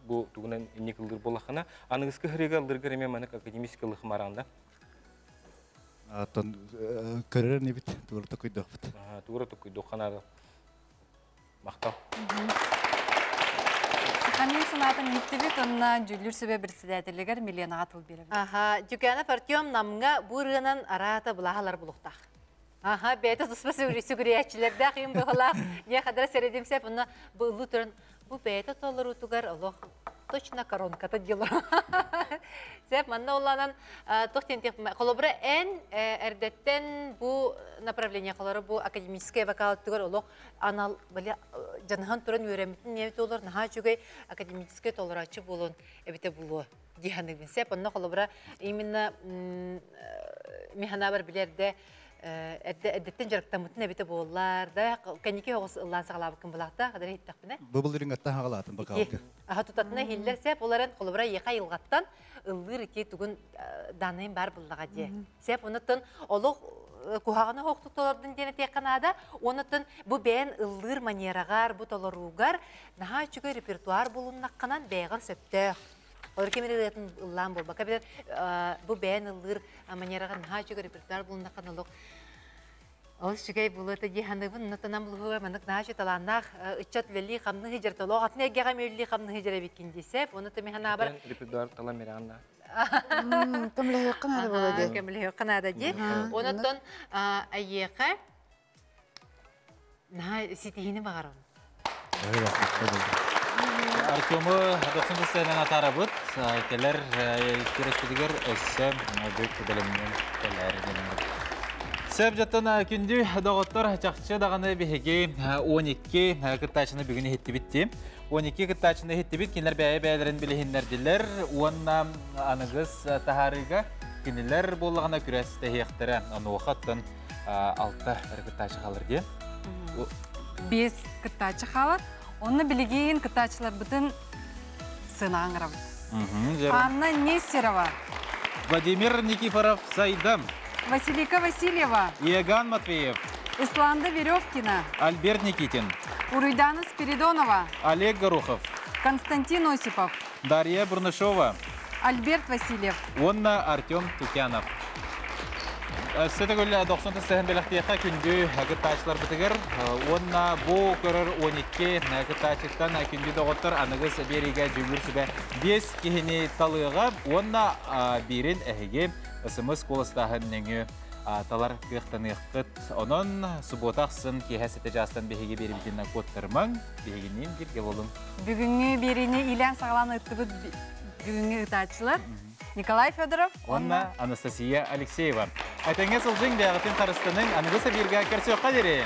bu tuğunan nikıldır bolakana anıgıskı hırıgaldır göreme manık akademik ılık maranda. Ton kariyer ne bit tuğra tokuyduk bit. Tuğra tokuyduk kanada. Maqtal. Sıxanin sınatın hittibit onunla cüllür sübe bir sidədirligar milyona atıl biri. Aha, Cükana Partiyom namga bu rığının arata bulağalar buluqtaq. Aha, beyte susma sügüriyatçilerde qiyim buğalaq. Ne kadar seyredimse bunu bu ulu turun. Bu beyte tolur utugar Allah точно коронка-то дело. Сеп манна уланан тохтентек колобра en эрдеттен bu направление колору bu академическое вокал тугар олох анал бали жанхан туран өремитин не толор наха чугай академическое толорачы болон эбите булу диханы бен сеп манна колобра именно механабар билерде әдеттен жарықтан мұтын әбеті болылар, да, кәнеке оғыз ұллан сағалабы кім бұлақта, қадар еттақ бұны? Бұбылдырың аттан ғалатын бұқалды. Аға тұтатына хеллер сәп, оларын қолыбыра еқа елғаттан ұллыр еке түгін данайын бар бұллаға де. Сәп, оныттын олық кухағына хоқтық толардың дені текқанада, оныттын бұл бәйін ұллыр манерағар, бұл толыруғар, наға үшігі репертуар болуыннаққанан бәйғар сөптіқ. Олар кемері ретін ұллан бол. Бақа бәдер бұл бәйін ұллыр манерағар наға үшігі репертуар болуыннаққан олық Ол шигай булыта гиханыбын нутанам булуга манык нажы таланнах ычат велли хамны хижер толо атны гега мелли хамны хижер бикин дисеп оны та механа бар репертуар тала меранна. Кемле якын ады болады. Кемле канада ди. Онотон айеха на ситихини багарон. Артёмы 90-сынан атарабыт, келер керестидигер өссем бүк билимнен келер денер. Сөп жаттан күндү доготтор чакчы даганы беге 12 кыттачыны бүгүн хетти битти. 12 кыттачыны хетти бит, кинер бәйләрен билехиннәр дилер. Уонна аныгыз тахарыга кинелер боллагана күрәстә хектәре. Аны вакыттан 6 кыттачы калыр ди. 5 кыттачы халат. Оны билеген кыттачылар бүтін сынаңырабы. Анна Нестерова. Владимир Никифоров Сайдам. Василика Васильева. Иеган Матвеев. Исланда Веревкина. Альберт Никитин. Уруйдана Спиридонова. Олег Горохов. Константин Осипов. Дарья Бурнышова. Альберт Васильев. Онна Артем Тукянов. Сөтөгөл 90-сәһен беләхтияка күндү кыттачлар битегер. Онна бу көрөр 12 кыттачтан күндү доготтор аныгыз бериге жүгүрсүбе 5 кихини талыга. Онна бирин эһиге ысымыз колыстаһын неңе талар кыктаныйкыт. Онон субботаксын кихәсете жастан беһиге берибитинен коттырмаң. Бегинин бирге болдум. Бүгүнгү берини илән сагаланы ыттыбыт бүгүнгү кыттачылар. Николай Федоров, Онна Анастасия Алексеева. Айтаңа сылжың бәғытын қарыстының анығысы бірге көрсөк қадері.